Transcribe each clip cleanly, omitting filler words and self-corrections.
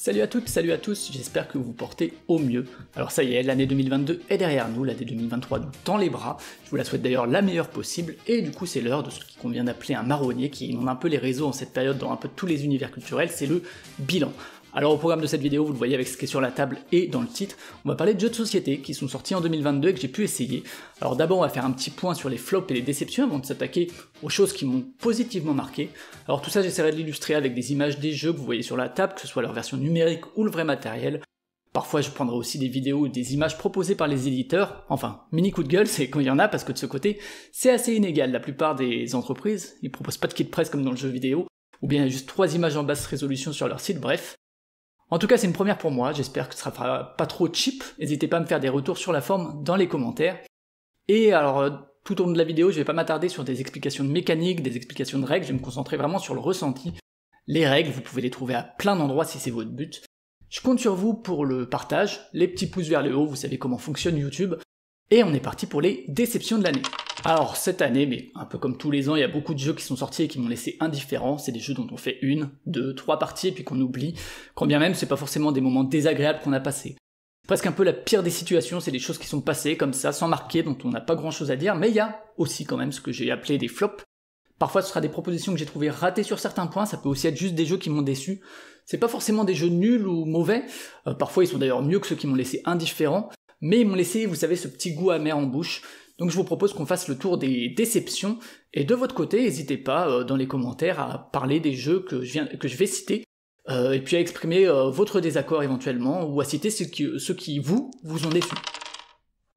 Salut à toutes, salut à tous, j'espère que vous vous portez au mieux. Alors ça y est, l'année 2022 est derrière nous, l'année 2023 nous tend les bras, je vous la souhaite d'ailleurs la meilleure possible, et du coup c'est l'heure de ce qu'il convient d'appeler un marronnier qui inonde un peu les réseaux en cette période dans un peu tous les univers culturels, c'est le bilan. Alors au programme de cette vidéo, vous le voyez avec ce qui est sur la table et dans le titre, on va parler de jeux de société qui sont sortis en 2022 et que j'ai pu essayer. Alors d'abord on va faire un petit point sur les flops et les déceptions avant de s'attaquer aux choses qui m'ont positivement marqué. Alors tout ça j'essaierai de l'illustrer avec des images des jeux que vous voyez sur la table, que ce soit leur version numérique ou le vrai matériel. Parfois je prendrai aussi des vidéos ou des images proposées par les éditeurs, enfin, mini coup de gueule c'est quand il y en a parce que de ce côté c'est assez inégal, la plupart des entreprises, ils proposent pas de kit presse comme dans le jeu vidéo, ou bien il y a juste 3 images en basse résolution sur leur site, bref. En tout cas, c'est une première pour moi, j'espère que ça fera pas trop cheap, n'hésitez pas à me faire des retours sur la forme dans les commentaires. Et alors, tout au long de la vidéo, je vais pas m'attarder sur des explications de mécanique, des explications de règles, je vais me concentrer vraiment sur le ressenti. Les règles, vous pouvez les trouver à plein d'endroits si c'est votre but. Je compte sur vous pour le partage, les petits pouces vers le haut, vous savez comment fonctionne YouTube, et on est parti pour les déceptions de l'année. Alors cette année, mais un peu comme tous les ans, il y a beaucoup de jeux qui sont sortis et qui m'ont laissé indifférent, c'est des jeux dont on fait 1, 2, 3 parties et puis qu'on oublie, quand bien même c'est pas forcément des moments désagréables qu'on a passés. Presque un peu la pire des situations, c'est des choses qui sont passées comme ça, sans marquer, dont on n'a pas grand chose à dire, mais il y a aussi quand même ce que j'ai appelé des flops. Parfois ce sera des propositions que j'ai trouvées ratées sur certains points, ça peut aussi être juste des jeux qui m'ont déçu. C'est pas forcément des jeux nuls ou mauvais, parfois ils sont d'ailleurs mieux que ceux qui m'ont laissé indifférent, mais ils m'ont laissé, vous savez, ce petit goût amer en bouche. Donc je vous propose qu'on fasse le tour des déceptions, et de votre côté, n'hésitez pas dans les commentaires à parler des jeux que je vais citer, et puis à exprimer votre désaccord éventuellement, ou à citer ceux qui vous ont déçu.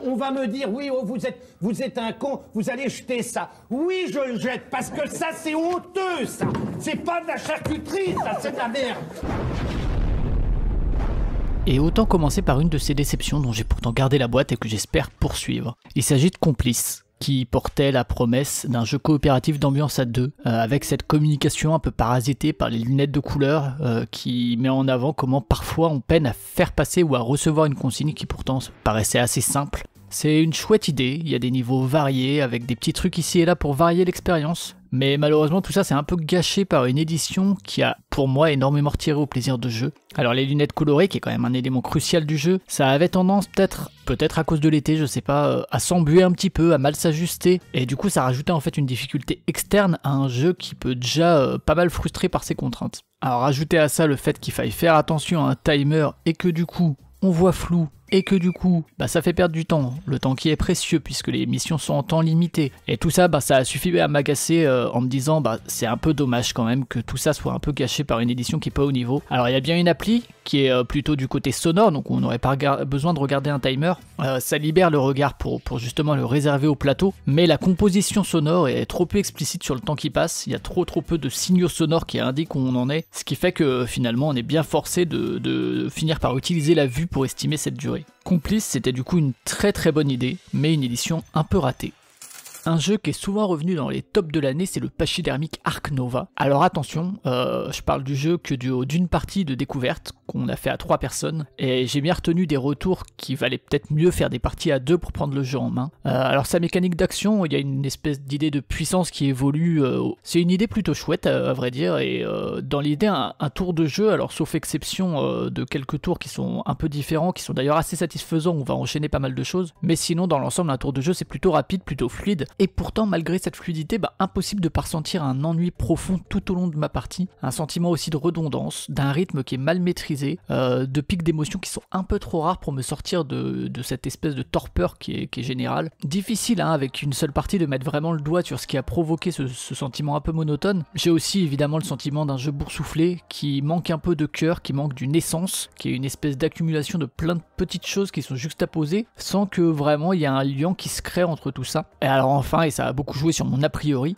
On va me dire, oui, oh, vous êtes un con, vous allez jeter ça. Oui, je le jette, parce que ça, c'est honteux, ça. C'est pas de la charcuterie, ça, c'est de la merde. Et autant commencer par une de ces déceptions dont j'ai pourtant gardé la boîte et que j'espère poursuivre. Il s'agit de Complice, qui portait la promesse d'un jeu coopératif d'ambiance à 2, avec cette communication un peu parasitée par les lunettes de couleur, qui met en avant comment parfois on peine à faire passer ou à recevoir une consigne qui pourtant paraissait assez simple. C'est une chouette idée, il y a des niveaux variés, avec des petits trucs ici et là pour varier l'expérience, mais malheureusement tout ça c'est un peu gâché par une édition qui a pour moi énormément retiré au plaisir de jeu. Alors les lunettes colorées, qui est quand même un élément crucial du jeu, ça avait tendance peut-être à cause de l'été, je sais pas, à s'embuer un petit peu, à mal s'ajuster, et du coup ça rajoutait en fait une difficulté externe à un jeu qui peut déjà pas mal frustrer par ses contraintes. Alors ajouter à ça le fait qu'il faille faire attention à un timer et que du coup on voit flou, et que du coup, ça fait perdre du temps, le temps qui est précieux puisque les missions sont en temps limité. Et tout ça, ça a suffi à m'agacer en me disant, c'est un peu dommage quand même que tout ça soit un peu gâché par une édition qui est pas au niveau. Alors il y a bien une appli qui est plutôt du côté sonore, donc on n'aurait pas besoin de regarder un timer. Ça libère le regard pour justement le réserver au plateau, mais la composition sonore est trop peu explicite sur le temps qui passe, il y a trop peu de signaux sonores qui indiquent où on en est, ce qui fait que finalement on est bien forcé de finir par utiliser la vue pour estimer cette durée. Complice, c'était du coup une très bonne idée, mais une édition un peu ratée. Un jeu qui est souvent revenu dans les tops de l'année, c'est le pachydermique Ark Nova. Alors attention, je parle du jeu que d'une partie de découverte qu'on a fait à 3 personnes, et j'ai bien retenu des retours qui valait peut-être mieux faire des parties à 2 pour prendre le jeu en main. Alors sa mécanique d'action, il y a une espèce d'idée de puissance qui évolue, c'est une idée plutôt chouette à vrai dire, et dans l'idée un tour de jeu, alors sauf exception de quelques tours qui sont un peu différents, qui sont d'ailleurs assez satisfaisants, on va enchaîner pas mal de choses, mais sinon dans l'ensemble un tour de jeu c'est plutôt rapide, plutôt fluide. Et pourtant, malgré cette fluidité, impossible de pas ressentir un ennui profond tout au long de ma partie, un sentiment aussi de redondance, d'un rythme qui est mal maîtrisé, de pics d'émotions qui sont un peu trop rares pour me sortir de cette espèce de torpeur qui est générale. Difficile, avec une seule partie, de mettre vraiment le doigt sur ce qui a provoqué ce sentiment un peu monotone. J'ai aussi évidemment le sentiment d'un jeu boursouflé, qui manque un peu de cœur, qui manque d'une essence, qui est une espèce d'accumulation de plein de petites choses qui sont juxtaposées, sans que vraiment il y ait un lien qui se crée entre tout ça. Et alors enfin, et ça a beaucoup joué sur mon a priori,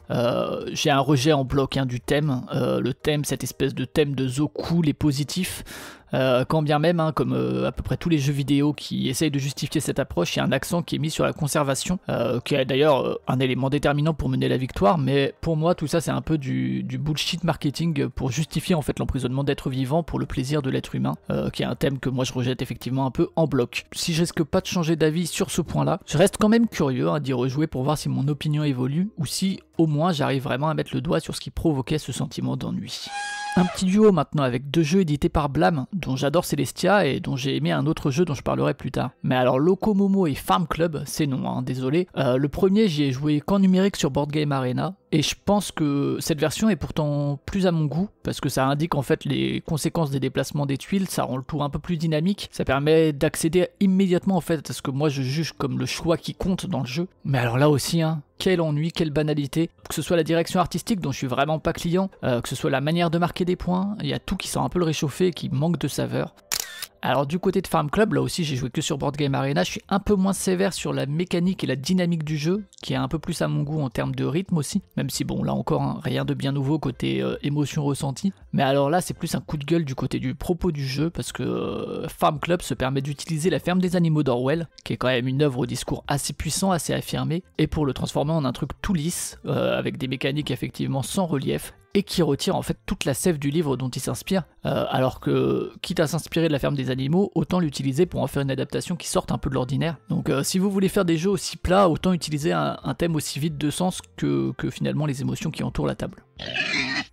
j'ai un rejet en bloc du thème, le thème, cette espèce de thème de zoo cool et positif, quand bien même, comme à peu près tous les jeux vidéo qui essayent de justifier cette approche, il y a un accent qui est mis sur la conservation, qui est d'ailleurs un élément déterminant pour mener la victoire, mais pour moi tout ça c'est un peu du bullshit marketing pour justifier en fait l'emprisonnement d'êtres vivants pour le plaisir de l'être humain, qui est un thème que moi je rejette effectivement un peu en bloc. Si je risque pas de changer d'avis sur ce point là, je reste quand même curieux d'y rejouer pour voir si mon opinion évolue, ou si au moins j'arrive vraiment à mettre le doigt sur ce qui provoquait ce sentiment d'ennui. Un petit duo maintenant avec 2 jeux édités par Blam, dont j'adore Celestia et dont j'ai aimé un autre jeu dont je parlerai plus tard. Mais alors Locomomo et Farm Club, c'est non, hein, désolé. Le premier, j'y ai joué qu'en numérique sur Board Game Arena, et je pense que cette version est pourtant plus à mon goût, parce que ça indique en fait les conséquences des déplacements des tuiles, ça rend le tout un peu plus dynamique, ça permet d'accéder immédiatement en fait à ce que moi je juge comme le choix qui compte dans le jeu. Mais alors là aussi, hein, quel ennui, quelle banalité, que ce soit la direction artistique dont je suis vraiment pas client, que ce soit la manière de marquer des points, il y a tout qui sent un peu le réchauffé et qui manque de saveur. Alors du côté de Farm Club, là aussi j'ai joué que sur Board Game Arena, je suis un peu moins sévère sur la mécanique et la dynamique du jeu, qui est un peu plus à mon goût en termes de rythme aussi, même si bon là encore hein, rien de bien nouveau côté émotion ressentie, mais alors là c'est plus un coup de gueule du côté du propos du jeu, parce que Farm Club se permet d'utiliser la ferme des animaux d'Orwell, qui est quand même une œuvre au discours assez puissant, assez affirmé, et pour le transformer en un truc tout lisse, avec des mécaniques effectivement sans relief, et qui retire en fait toute la sève du livre dont il s'inspire, alors que, quitte à s'inspirer de la ferme des animaux, autant l'utiliser pour en faire une adaptation qui sorte un peu de l'ordinaire. Donc si vous voulez faire des jeux aussi plats, autant utiliser un thème aussi vide de sens que finalement les émotions qui entourent la table.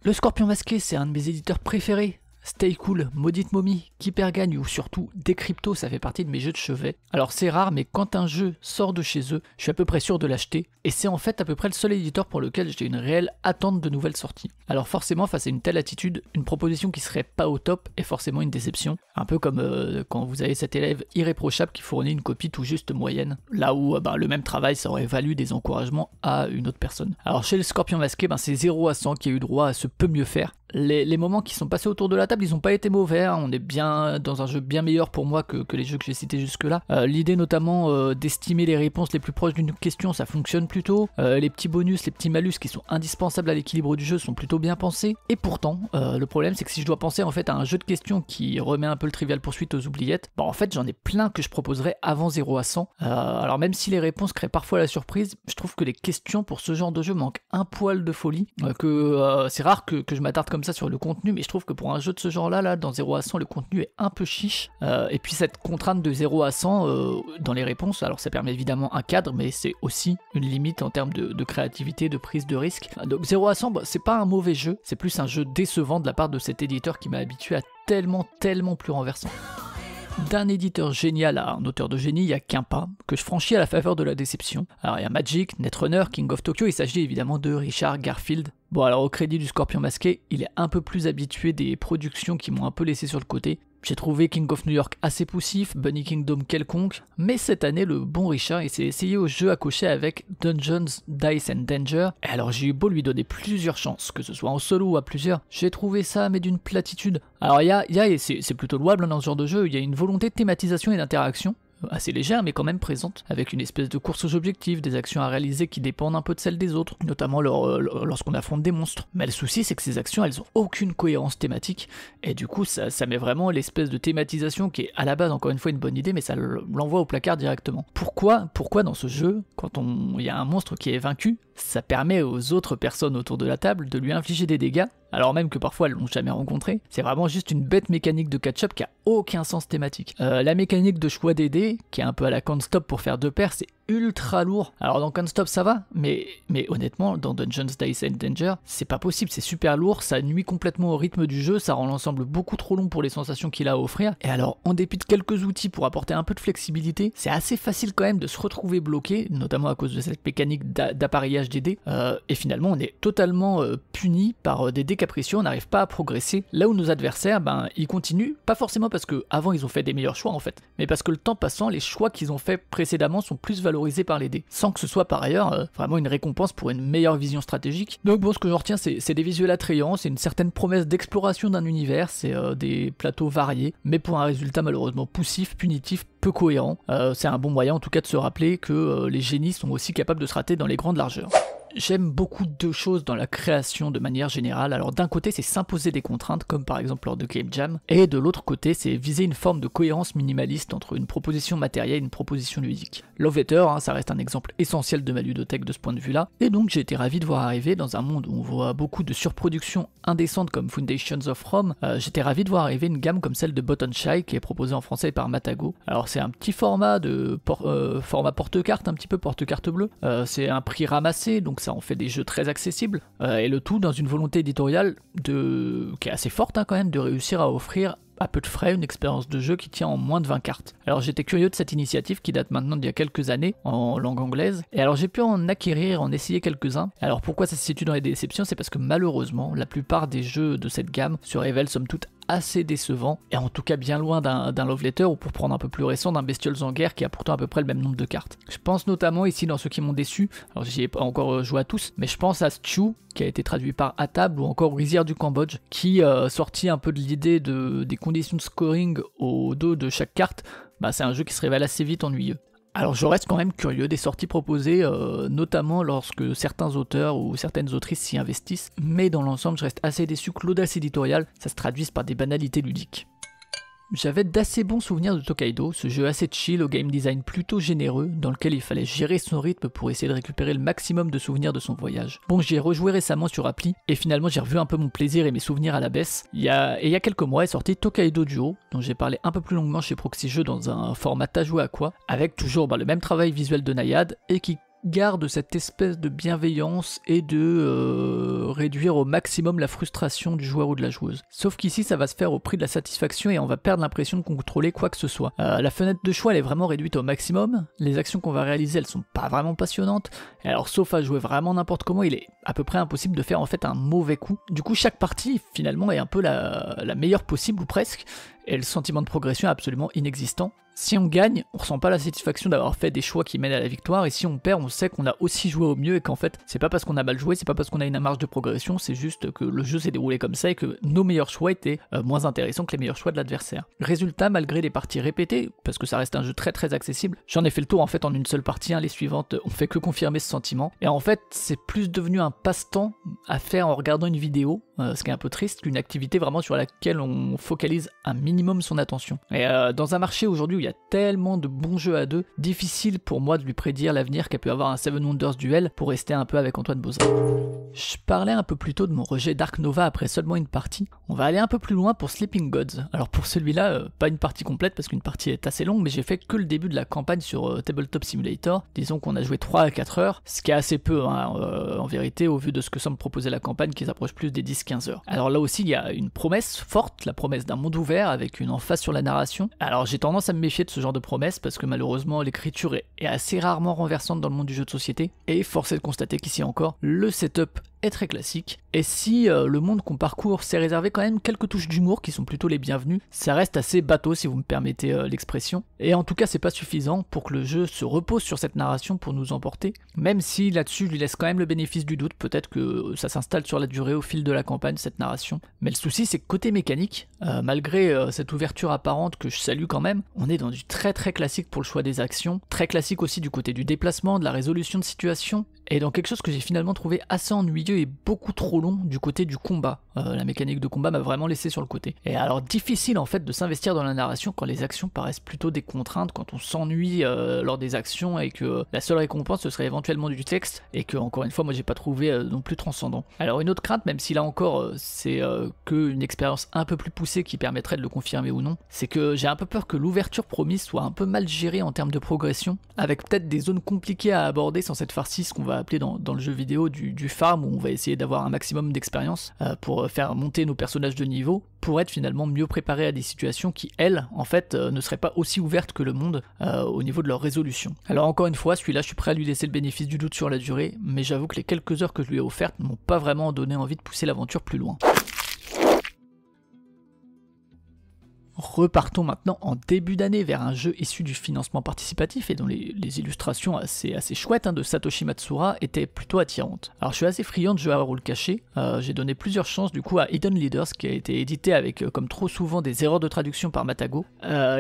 Le Scorpion Masqué, c'est un de mes éditeurs préférés. Stay Cool, Maudite Momie, Keeper Gagne ou surtout Decrypto, ça fait partie de mes jeux de chevet. Alors c'est rare, mais quand un jeu sort de chez eux, je suis à peu près sûr de l'acheter, et c'est en fait à peu près le seul éditeur pour lequel j'ai une réelle attente de nouvelles sorties. Alors forcément, face à une telle attitude, une proposition qui serait pas au top est forcément une déception. Un peu comme quand vous avez cet élève irréprochable qui fournit une copie tout juste moyenne, là où le même travail ça aurait valu des encouragements à une autre personne. Alors chez le Scorpion Masqué, c'est 0 à 100 qui a eu droit à ce peut mieux faire. Les moments qui sont passés autour de la table, ils ont pas été mauvais, hein. On est bien dans un jeu bien meilleur pour moi que les jeux que j'ai cités jusque là. L'idée notamment d'estimer les réponses les plus proches d'une question, ça fonctionne plutôt. Les petits bonus, les petits malus qui sont indispensables à l'équilibre du jeu sont plutôt bien pensés. Et pourtant, le problème c'est que si je dois penser en fait à un jeu de questions qui remet un peu le Trivial Pursuit aux oubliettes, en fait j'en ai plein que je proposerais avant 0 à 100. Alors même si les réponses créent parfois la surprise, je trouve que les questions pour ce genre de jeu manquent un poil de folie, c'est rare que je m'attarde comme ça sur le contenu, mais je trouve que pour un jeu de ce genre là dans 0 à 100 le contenu est un peu chiche, et puis cette contrainte de 0 à 100 dans les réponses, alors ça permet évidemment un cadre, mais c'est aussi une limite en termes de créativité, de prise de risque. Donc 0 à 100 c'est pas un mauvais jeu, c'est plus un jeu décevant de la part de cet éditeur qui m'a habitué à tellement plus renversant. D'un éditeur génial à un auteur de génie, il y a qu'un pas, que je franchis à la faveur de la déception. Alors il y a Magic, Netrunner, King of Tokyo, il s'agit évidemment de Richard Garfield. Bon alors au crédit du Scorpion Masqué, il est un peu plus habitué des productions qui m'ont un peu laissé sur le côté. J'ai trouvé King of New York assez poussif, Bunny Kingdom quelconque, mais cette année le bon Richard il s'est essayé au jeu à cocher avec Dungeons, Dice and Danger, et alors j'ai eu beau lui donner plusieurs chances, que ce soit en solo ou à plusieurs, j'ai trouvé ça mais d'une platitude. Alors c'est plutôt louable dans ce genre de jeu, il y a une volonté de thématisation et d'interaction, assez légère mais quand même présente, avec une espèce de course aux objectifs, des actions à réaliser qui dépendent un peu de celles des autres, notamment lorsqu'on affronte des monstres. Mais le souci c'est que ces actions elles ont aucune cohérence thématique, et du coup ça met vraiment l'espèce de thématisation qui est à la base encore une fois une bonne idée, mais ça l'envoie au placard directement. Pourquoi dans ce jeu, quand il y a un monstre qui est vaincu, ça permet aux autres personnes autour de la table de lui infliger des dégâts, alors même que parfois elles l'ont jamais rencontré? C'est vraiment juste une bête mécanique de catch-up qui a aucun sens thématique. La mécanique de choix des dés, qui est un peu à la Can't Stop pour faire 2 paires, c'est ultra lourd. Alors dans Can't Stop ça va, mais honnêtement dans Dungeons, Dice and Danger, c'est pas possible, c'est super lourd, ça nuit complètement au rythme du jeu, ça rend l'ensemble beaucoup trop long pour les sensations qu'il a à offrir, et alors en dépit de quelques outils pour apporter un peu de flexibilité, c'est assez facile quand même de se retrouver bloqué, notamment à cause de cette mécanique d'appareillage des dés, et finalement on est totalement puni par des dés capricieux, on n'arrive pas à progresser, là où nos adversaires, ils continuent, pas forcément parce que avant ils ont fait des meilleurs choix en fait, mais parce que le temps passant, les choix qu'ils ont fait précédemment sont plus valorisés par les dés, sans que ce soit par ailleurs vraiment une récompense pour une meilleure vision stratégique. Donc bon, ce que j'en retiens, c'est des visuels attrayants, c'est une certaine promesse d'exploration d'un univers, c'est des plateaux variés, mais pour un résultat malheureusement poussif, punitif, peu cohérent. C'est un bon moyen en tout cas de se rappeler que les génies sont aussi capables de se rater dans les grandes largeurs. J'aime beaucoup deux choses dans la création de manière générale. Alors d'un côté c'est s'imposer des contraintes comme par exemple lors de Game Jam, et de l'autre côté c'est viser une forme de cohérence minimaliste entre une proposition matérielle et une proposition ludique. Love Letter, ça reste un exemple essentiel de ma ludothèque de ce point de vue là, et donc j'ai été ravi de voir arriver dans un monde où on voit beaucoup de surproductions indécentes comme Foundations of Rome, j'étais ravi de voir arriver une gamme comme celle de Button Shy qui est proposée en français par Matago. Alors c'est un petit format format porte-carte, un petit peu porte-carte bleu, c'est un prix ramassé, donc donc ça en fait des jeux très accessibles, et le tout dans une volonté éditoriale qui est assez forte quand même, de réussir à offrir à peu de frais une expérience de jeu qui tient en moins de 20 cartes. Alors j'étais curieux de cette initiative qui date maintenant d'il y a quelques années en langue anglaise, et alors j'ai pu en acquérir, en essayer quelques-uns. Alors pourquoi ça se situe dans les déceptions? C'est parce que malheureusement la plupart des jeux de cette gamme se révèlent somme toute assez décevants, et en tout cas bien loin d'un Love Letter, ou pour prendre un peu plus récent, d'un Bestioles en guerre qui a pourtant à peu près le même nombre de cartes. Je pense notamment ici dans ceux qui m'ont déçu, alors j'y ai pas encore joué à tous, mais je pense à Stew, qui a été traduit par À table, ou encore Rizière du Cambodge, qui sortit un peu de l'idée des conditions de scoring au dos de chaque carte. C'est un jeu qui se révèle assez vite ennuyeux. Alors je reste quand même curieux des sorties proposées, notamment lorsque certains auteurs ou certaines autrices s'y investissent, mais dans l'ensemble je reste assez déçu que l'audace éditoriale, ça se traduise par des banalités ludiques. J'avais d'assez bons souvenirs de Tokaido, ce jeu assez chill au game design plutôt généreux, dans lequel il fallait gérer son rythme pour essayer de récupérer le maximum de souvenirs de son voyage. Bon, j'y ai rejoué récemment sur appli, et finalement j'ai revu un peu mon plaisir et mes souvenirs à la baisse. Il y a quelques mois est sorti Tokaido Duo, dont j'ai parlé un peu plus longuement chez Proxy Jeux dans un format à jouer à quoi, avec toujours le même travail visuel de Nayad, et qui garde cette espèce de bienveillance et de réduire au maximum la frustration du joueur ou de la joueuse. Sauf qu'ici ça va se faire au prix de la satisfaction et on va perdre l'impression de contrôler quoi que ce soit. La fenêtre de choix elle est vraiment réduite au maximum, les actions qu'on va réaliser elles sont pas vraiment passionnantes, et alors sauf à jouer vraiment n'importe comment, il est à peu près impossible de faire en fait un mauvais coup. Du coup chaque partie finalement est un peu la meilleure possible ou presque, et le sentiment de progression est absolument inexistant. Si on gagne, on ressent pas la satisfaction d'avoir fait des choix qui mènent à la victoire, et si on perd, on sait qu'on a aussi joué au mieux et qu'en fait, c'est pas parce qu'on a mal joué, c'est pas parce qu'on a une marge de progression, c'est juste que le jeu s'est déroulé comme ça et que nos meilleurs choix étaient moins intéressants que les meilleurs choix de l'adversaire. Résultat, malgré des parties répétées, parce que ça reste un jeu très très accessible, j'en ai fait le tour en fait en une seule partie, les suivantes on fait que confirmer ce sentiment, et en fait c'est plus devenu un passe-temps à faire en regardant une vidéo, ce qui est un peu triste, qu'une activité vraiment sur laquelle on focalise un minimum son attention. Et dans un marché aujourd'hui où il y a tellement de bons jeux à deux, difficile pour moi de lui prédire l'avenir qu'a pu avoir un Seven Wonders Duel, pour rester un peu avec Antoine Bozin. Je parlais un peu plus tôt de mon rejet Dark Nova après seulement une partie, on va aller un peu plus loin pour Sleeping Gods. Alors pour celui-là, pas une partie complète parce qu'une partie est assez longue, mais j'ai fait que le début de la campagne sur Tabletop Simulator, disons qu'on a joué 3 à 4 heures, ce qui est assez peu en vérité au vu de ce que semble proposer la campagne qui s'approche plus des 10-15 heures. Alors là aussi il y a une promesse forte, la promesse d'un monde ouvert avec une emphase sur la narration. Alors j'ai tendance à me méfier de ce genre de promesse parce que malheureusement l'écriture est assez rarement renversante dans le monde du jeu de société, et force est de constater qu'ici encore, le setup est très classique, et si le monde qu'on parcourt s'est réservé quand même quelques touches d'humour qui sont plutôt les bienvenues, ça reste assez bateau si vous me permettez l'expression, et en tout cas c'est pas suffisant pour que le jeu se repose sur cette narration pour nous emporter, même si là-dessus je lui laisse quand même le bénéfice du doute, peut-être que ça s'installe sur la durée au fil de la campagne cette narration, mais le souci c'est que côté mécanique, malgré cette ouverture apparente que je salue quand même, on est dans du très très classique pour le choix des actions, très classique aussi du côté du déplacement, de la résolution de situation, et dans quelque chose que j'ai finalement trouvé assez ennuyeux et beaucoup trop long du côté du combat. La mécanique de combat m'a vraiment laissé sur le côté. Et alors difficile en fait de s'investir dans la narration quand les actions paraissent plutôt des contraintes, quand on s'ennuie lors des actions et que la seule récompense ce serait éventuellement du texte, et que encore une fois moi j'ai pas trouvé non plus transcendant. Alors une autre crainte, même si là encore c'est qu'une expérience un peu plus poussée qui permettrait de le confirmer ou non, c'est que j'ai un peu peur que l'ouverture promise soit un peu mal gérée en termes de progression, avec peut-être des zones compliquées à aborder sans cette farcisse qu'on va appeler dans le jeu vidéo du farm, où on va essayer d'avoir un maximum d'expérience pour faire monter nos personnages de niveau, pour être finalement mieux préparés à des situations qui, elles, en fait, ne seraient pas aussi ouvertes que le monde au niveau de leur résolution. Alors encore une fois, celui-là, je suis prêt à lui laisser le bénéfice du doute sur la durée, mais j'avoue que les quelques heures que je lui ai offertes m'ont pas vraiment donné envie de pousser l'aventure plus loin. Repartons maintenant en début d'année vers un jeu issu du financement participatif et dont les illustrations assez chouettes de Satoshi Matsura étaient plutôt attirantes. Alors je suis assez friand de jeux à rôle caché, j'ai donné plusieurs chances du coup à Hidden Leaders qui a été édité avec comme trop souvent des erreurs de traduction par Matago.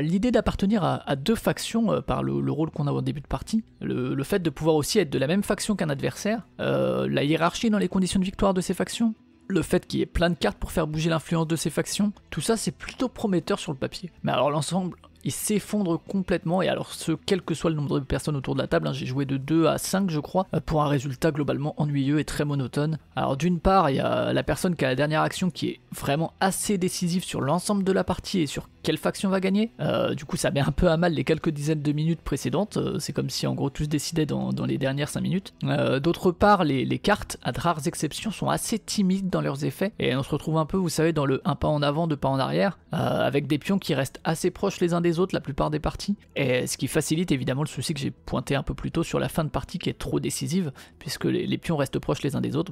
L'idée d'appartenir à deux factions par le rôle qu'on a au début de partie, le fait de pouvoir aussi être de la même faction qu'un adversaire, la hiérarchie dans les conditions de victoire de ces factions, le fait qu'il y ait plein de cartes pour faire bouger l'influence de ces factions, tout ça c'est plutôt prometteur sur le papier. Mais alors l'ensemble il s'effondre complètement, et alors quel que soit le nombre de personnes autour de la table, hein, j'ai joué de 2 à 5 je crois, pour un résultat globalement ennuyeux et très monotone. Alors d'une part, il y a la personne qui a la dernière action qui est vraiment assez décisive sur l'ensemble de la partie et sur quelle faction va gagner. Du coup ça met un peu à mal les quelques dizaines de minutes précédentes, c'est comme si en gros tout se décidait dans les dernières 5 minutes. D'autre part, les cartes, à de rares exceptions, sont assez timides dans leurs effets, et on se retrouve un peu, vous savez, dans le un pas en avant, deux pas en arrière, avec des pions qui restent assez proches les uns des autres la plupart des parties, et ce qui facilite évidemment le souci que j'ai pointé un peu plus tôt sur la fin de partie qui est trop décisive, puisque les pions restent proches les uns des autres,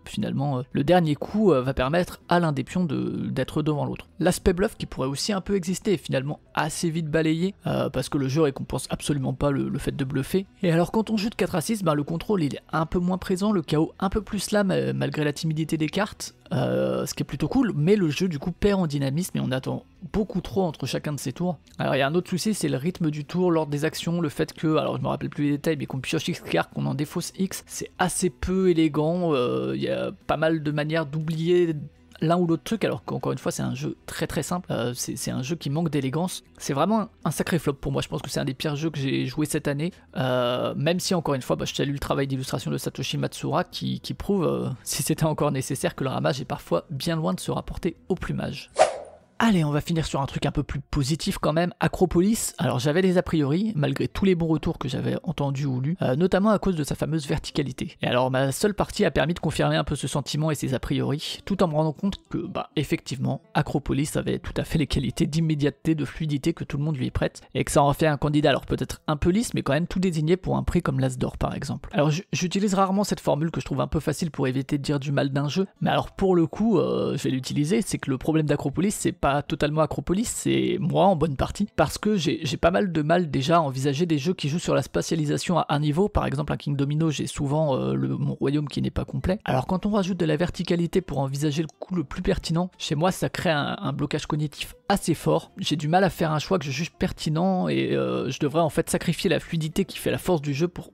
finalement le dernier coup va permettre à l'un des pions d'être devant l'autre. L'aspect bluff qui pourrait aussi un peu exister est finalement assez vite balayé, parce que le jeu récompense absolument pas le fait de bluffer, et alors quand on joue de 4 à 6, le contrôle il est un peu moins présent, le chaos un peu plus là malgré la timidité des cartes, ce qui est plutôt cool, mais le jeu du coup perd en dynamisme et on attend beaucoup trop entre chacun de ces tours. Alors il y a un autre souci, c'est le rythme du tour, l'ordre des actions, le fait que, alors je me rappelle plus les détails, mais qu'on pioche X cartes, qu'on en défausse X, c'est assez peu élégant, il y a pas mal de manières d'oublier l'un ou l'autre truc, alors qu'encore une fois c'est un jeu très simple, c'est un jeu qui manque d'élégance, c'est vraiment un sacré flop pour moi, je pense que c'est un des pires jeux que j'ai joué cette année, même si encore une fois je salue le travail d'illustration de Satoshi Matsura qui prouve, si c'était encore nécessaire, que le ramage est parfois bien loin de se rapporter au plumage. Allez, on va finir sur un truc un peu plus positif quand même, Acropolis. Alors j'avais des a priori, malgré tous les bons retours que j'avais entendus ou lus, notamment à cause de sa fameuse verticalité. Et alors ma seule partie a permis de confirmer un peu ce sentiment et ses a priori, tout en me rendant compte que, effectivement, Acropolis avait tout à fait les qualités d'immédiateté, de fluidité que tout le monde lui prête, et que ça en fait un candidat, alors peut-être un peu lisse, mais quand même tout désigné pour un prix comme l'As d'Or par exemple. Alors j'utilise rarement cette formule que je trouve un peu facile pour éviter de dire du mal d'un jeu, mais alors pour le coup, je vais l'utiliser, c'est que le problème d'Acropolis, c'est pas totalement Acropolis, c'est moi en bonne partie, parce que j'ai pas mal de mal déjà à envisager des jeux qui jouent sur la spatialisation à un niveau. Par exemple un King Domino, j'ai souvent mon royaume qui n'est pas complet, alors quand on rajoute de la verticalité pour envisager le coup le plus pertinent, chez moi ça crée un blocage cognitif assez fort, j'ai du mal à faire un choix que je juge pertinent, et je devrais en fait sacrifier la fluidité qui fait la force du jeu pour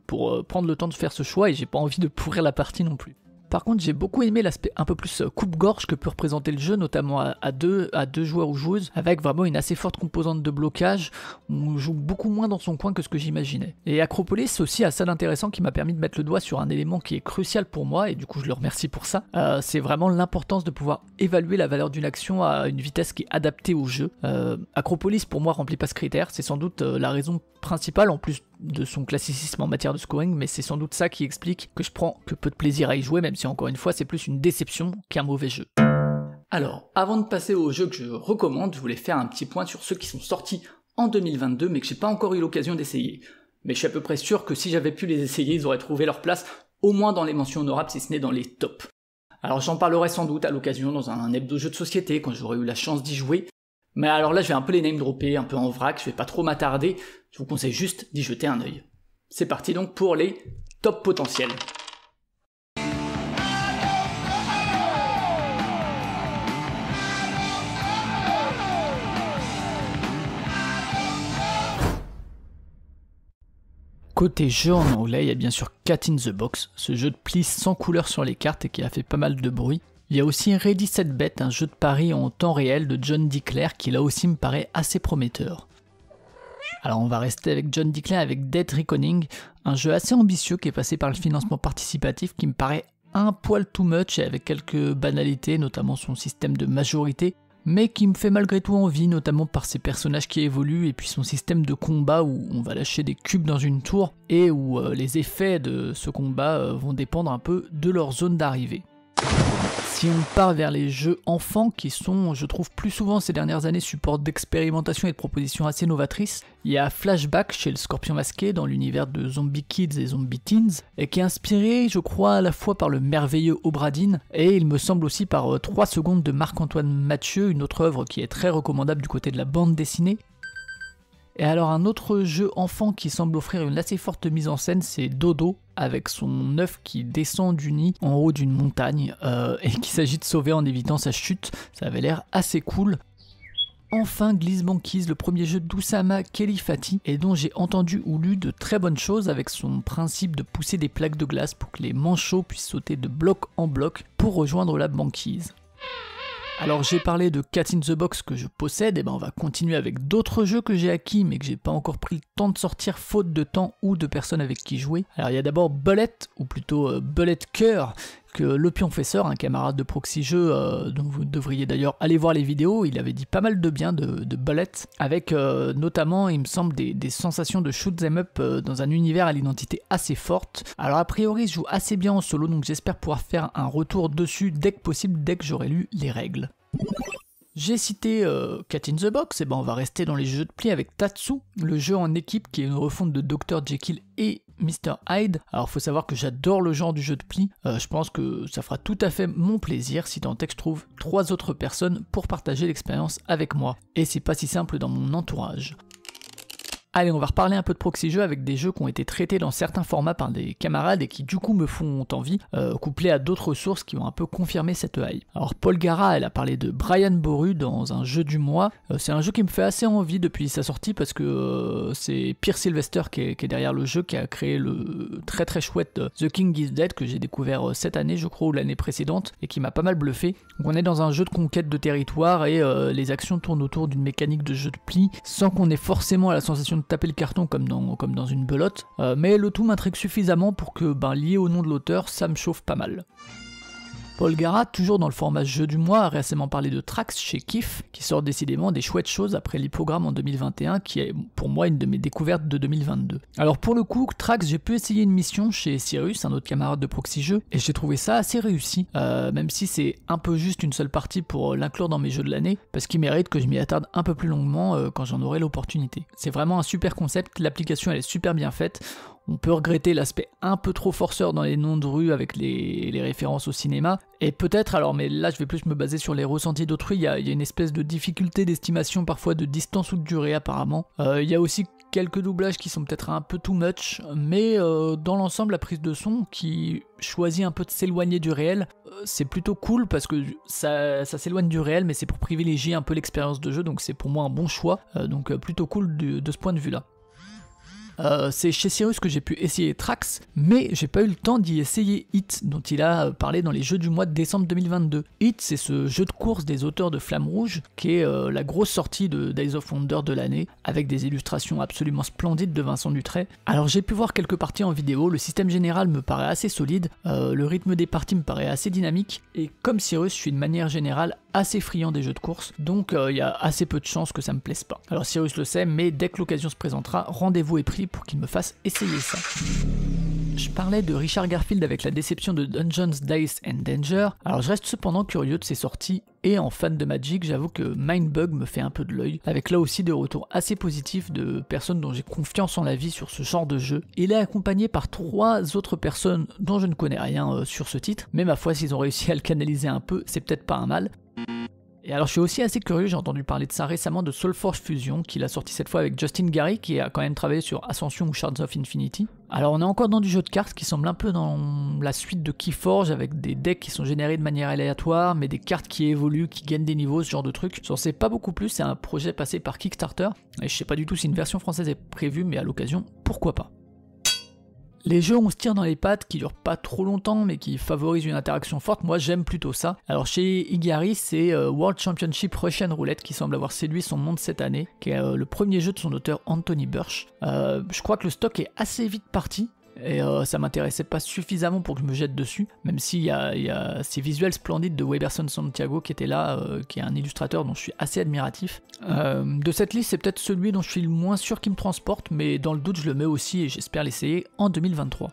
prendre le temps de faire ce choix, et j'ai pas envie de pourrir la partie non plus. Par contre, j'ai beaucoup aimé l'aspect un peu plus coupe-gorge que peut représenter le jeu, notamment à deux joueurs ou joueuses, avec vraiment une assez forte composante de blocage. On joue beaucoup moins dans son coin que ce que j'imaginais. Et Acropolis aussi a ça d'intéressant qui m'a permis de mettre le doigt sur un élément qui est crucial pour moi, et du coup je le remercie pour ça. C'est vraiment l'importance de pouvoir évaluer la valeur d'une action à une vitesse qui est adaptée au jeu. Acropolis pour moi remplit pas ce critère, c'est sans doute la raison principale en plus de son classicisme en matière de scoring, mais c'est sans doute ça qui explique que je prends que peu de plaisir à y jouer, même si encore une fois c'est plus une déception qu'un mauvais jeu. Alors, avant de passer aux jeux que je recommande, je voulais faire un petit point sur ceux qui sont sortis en 2022 mais que j'ai pas encore eu l'occasion d'essayer. Mais je suis à peu près sûr que si j'avais pu les essayer, ils auraient trouvé leur place au moins dans les mentions honorables, si ce n'est dans les tops. Alors j'en parlerai sans doute à l'occasion dans un hebdo jeu de société quand j'aurai eu la chance d'y jouer. Mais alors là je vais un peu les name dropper, un peu en vrac, je vais pas trop m'attarder, je vous conseille juste d'y jeter un œil. C'est parti donc pour les top potentiels. Côté jeu en anglais, il y a bien sûr Cat in the Box, ce jeu de plis sans couleur sur les cartes et qui a fait pas mal de bruit. Il y a aussi Ready Set Bet, un jeu de paris en temps réel de John Declair qui là aussi me paraît assez prometteur. Alors on va rester avec John Declair avec Dead Reckoning, un jeu assez ambitieux qui est passé par le financement participatif qui me paraît un poil too much et avec quelques banalités, notamment son système de majorité, mais qui me fait malgré tout envie, notamment par ses personnages qui évoluent et puis son système de combat où on va lâcher des cubes dans une tour et où les effets de ce combat vont dépendre un peu de leur zone d'arrivée. Si on part vers les jeux enfants qui sont, je trouve plus souvent ces dernières années, support d'expérimentation et de propositions assez novatrices, il y a Flashback chez le Scorpion Masqué dans l'univers de Zombie Kids et Zombie Teens, et qui est inspiré, je crois, à la fois par le merveilleux Obradine, et il me semble aussi par 3 secondes de Marc-Antoine Mathieu, une autre œuvre qui est très recommandable du côté de la bande dessinée. Et alors un autre jeu enfant qui semble offrir une assez forte mise en scène, c'est Dodo, avec son œuf qui descend du nid en haut d'une montagne, et qui s'agit de sauver en évitant sa chute, ça avait l'air assez cool. Enfin Gliss Banquise, le premier jeu d'Oussama Khelifati, et dont j'ai entendu ou lu de très bonnes choses avec son principe de pousser des plaques de glace pour que les manchots puissent sauter de bloc en bloc pour rejoindre la banquise. Alors j'ai parlé de Cat in the Box que je possède, et ben on va continuer avec d'autres jeux que j'ai acquis mais que j'ai pas encore pris le temps de sortir faute de temps ou de personnes avec qui jouer. Alors il y a d'abord Bullet, ou plutôt Bullet Cœur, que le Pionfesseur, un camarade de Proxy Jeux, dont vous devriez d'ailleurs aller voir les vidéos, il avait dit pas mal de bien de Bullet, avec notamment, il me semble, des sensations de shoot 'em up dans un univers à l'identité assez forte. Alors a priori, je joue assez bien en solo, donc j'espère pouvoir faire un retour dessus dès que possible, dès que j'aurai lu les règles. J'ai cité Cat in the Box, et ben on va rester dans les jeux de pli avec Tatsu, le jeu en équipe qui est une refonte de Dr. Jekyll et Mr. Hyde. Alors faut savoir que j'adore le genre du jeu de pli, je pense que ça fera tout à fait mon plaisir si tant est que je trouve 3 autres personnes pour partager l'expérience avec moi. Et c'est pas si simple dans mon entourage. Allez, on va reparler un peu de Proxy Jeux avec des jeux qui ont été traités dans certains formats par des camarades et qui du coup me font envie, couplés à d'autres sources qui ont un peu confirmé cette hype. Alors Paul Gara, elle a parlé de Brian Boru dans un jeu du mois. C'est un jeu qui me fait assez envie depuis sa sortie parce que c'est Pierre Sylvester qui est derrière le jeu, qui a créé le très très chouette The King is Dead que j'ai découvert cette année je crois ou l'année précédente et qui m'a pas mal bluffé. Donc on est dans un jeu de conquête de territoire et les actions tournent autour d'une mécanique de jeu de pli sans qu'on ait forcément la sensation de taper le carton comme dans une belote, mais le tout m'intrigue suffisamment pour que, lié au nom de l'auteur, ça me chauffe pas mal. Paul Gara, toujours dans le format jeu du mois, a récemment parlé de Trax chez Kif, qui sort décidément des chouettes choses après l'hippogramme en 2021, qui est pour moi une de mes découvertes de 2022. Alors pour le coup, Trax, j'ai pu essayer une mission chez Cyrus, un autre camarade de Proxy Jeux, et j'ai trouvé ça assez réussi, même si c'est un peu juste une seule partie pour l'inclure dans mes jeux de l'année, parce qu'il mérite que je m'y attarde un peu plus longuement quand j'en aurai l'opportunité. C'est vraiment un super concept, l'application elle est super bien faite. On peut regretter l'aspect un peu trop forceur dans les noms de rues avec les références au cinéma, et peut-être, alors mais là je vais plus me baser sur les ressentis d'autrui, il y a une espèce de difficulté d'estimation parfois de distance ou de durée apparemment. Il y a aussi quelques doublages qui sont peut-être un peu too much, mais dans l'ensemble la prise de son qui choisit un peu de s'éloigner du réel, c'est plutôt cool parce que ça s'éloigne du réel mais c'est pour privilégier un peu l'expérience de jeu, donc c'est pour moi un bon choix, donc plutôt cool de ce point de vue là. C'est chez Cyrus que j'ai pu essayer Trax, mais j'ai pas eu le temps d'y essayer Hit, dont il a parlé dans les jeux du mois de décembre 2022. Hit, c'est ce jeu de course des auteurs de Flamme Rouge, qui est la grosse sortie de Days of Wonder de l'année, avec des illustrations absolument splendides de Vincent Dutray. Alors j'ai pu voir quelques parties en vidéo, le système général me paraît assez solide, le rythme des parties me paraît assez dynamique, et comme Cyrus, je suis de manière générale assez friand des jeux de course, donc il y a assez peu de chances que ça me plaise pas. Alors Cyrus le sait, mais dès que l'occasion se présentera, rendez-vous est pris pour qu'il me fasse essayer ça. Je parlais de Richard Garfield avec la déception de Dungeons, Dice and Danger, alors je reste cependant curieux de ses sorties, et en fan de Magic, j'avoue que Mindbug me fait un peu de l'œil, avec là aussi des retours assez positifs de personnes dont j'ai confiance en la vie sur ce genre de jeu. Il est accompagné par 3 autres personnes dont je ne connais rien sur ce titre, mais ma foi s'ils ont réussi à le canaliser un peu, c'est peut-être pas un mal. Et alors je suis aussi assez curieux, j'ai entendu parler de ça récemment, de Soulforge Fusion, qu'il a sorti cette fois avec Justin Gary, qui a quand même travaillé sur Ascension ou Shards of Infinity. Alors on est encore dans du jeu de cartes qui semble un peu dans la suite de Keyforge, avec des decks qui sont générés de manière aléatoire, mais des cartes qui évoluent, qui gagnent des niveaux, ce genre de truc. J'en sais pas beaucoup plus, c'est un projet passé par Kickstarter, et je sais pas du tout si une version française est prévue, mais à l'occasion, pourquoi pas. Les jeux on se tire dans les pattes, qui durent pas trop longtemps mais qui favorisent une interaction forte, moi j'aime plutôt ça. Alors chez Igari, c'est World Championship Russian Roulette qui semble avoir séduit son monde cette année, qui est le premier jeu de son auteur Anthony Burch. Je crois que le stock est assez vite parti, et ça m'intéressait pas suffisamment pour que je me jette dessus, même s'il y a ces visuels splendides de Weberson Santiago qui était là, qui est un illustrateur dont je suis assez admiratif. De cette liste, c'est peut-être celui dont je suis le moins sûr qu'il me transporte, mais dans le doute je le mets aussi et j'espère l'essayer en 2023.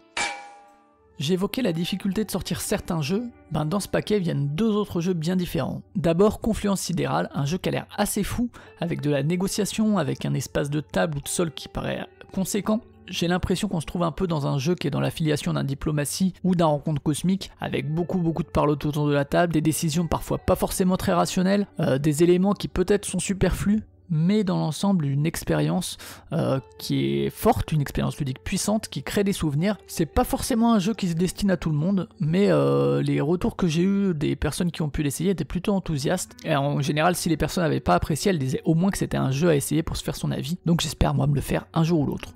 J'évoquais la difficulté de sortir certains jeux, dans ce paquet viennent 2 autres jeux bien différents. D'abord Confluence Sidérale, un jeu qui a l'air assez fou, avec de la négociation, avec un espace de table ou de sol qui paraît conséquent. J'ai l'impression qu'on se trouve un peu dans un jeu qui est dans l'affiliation d'un diplomatie ou d'un rencontre cosmique, avec beaucoup de parlotte autour de la table, des décisions parfois pas forcément très rationnelles, des éléments qui peut-être sont superflus, mais dans l'ensemble une expérience qui est forte, une expérience ludique puissante, qui crée des souvenirs. C'est pas forcément un jeu qui se destine à tout le monde, mais les retours que j'ai eu des personnes qui ont pu l'essayer étaient plutôt enthousiastes, et en général si les personnes n'avaient pas apprécié, elles disaient au moins que c'était un jeu à essayer pour se faire son avis, donc j'espère moi me le faire un jour ou l'autre.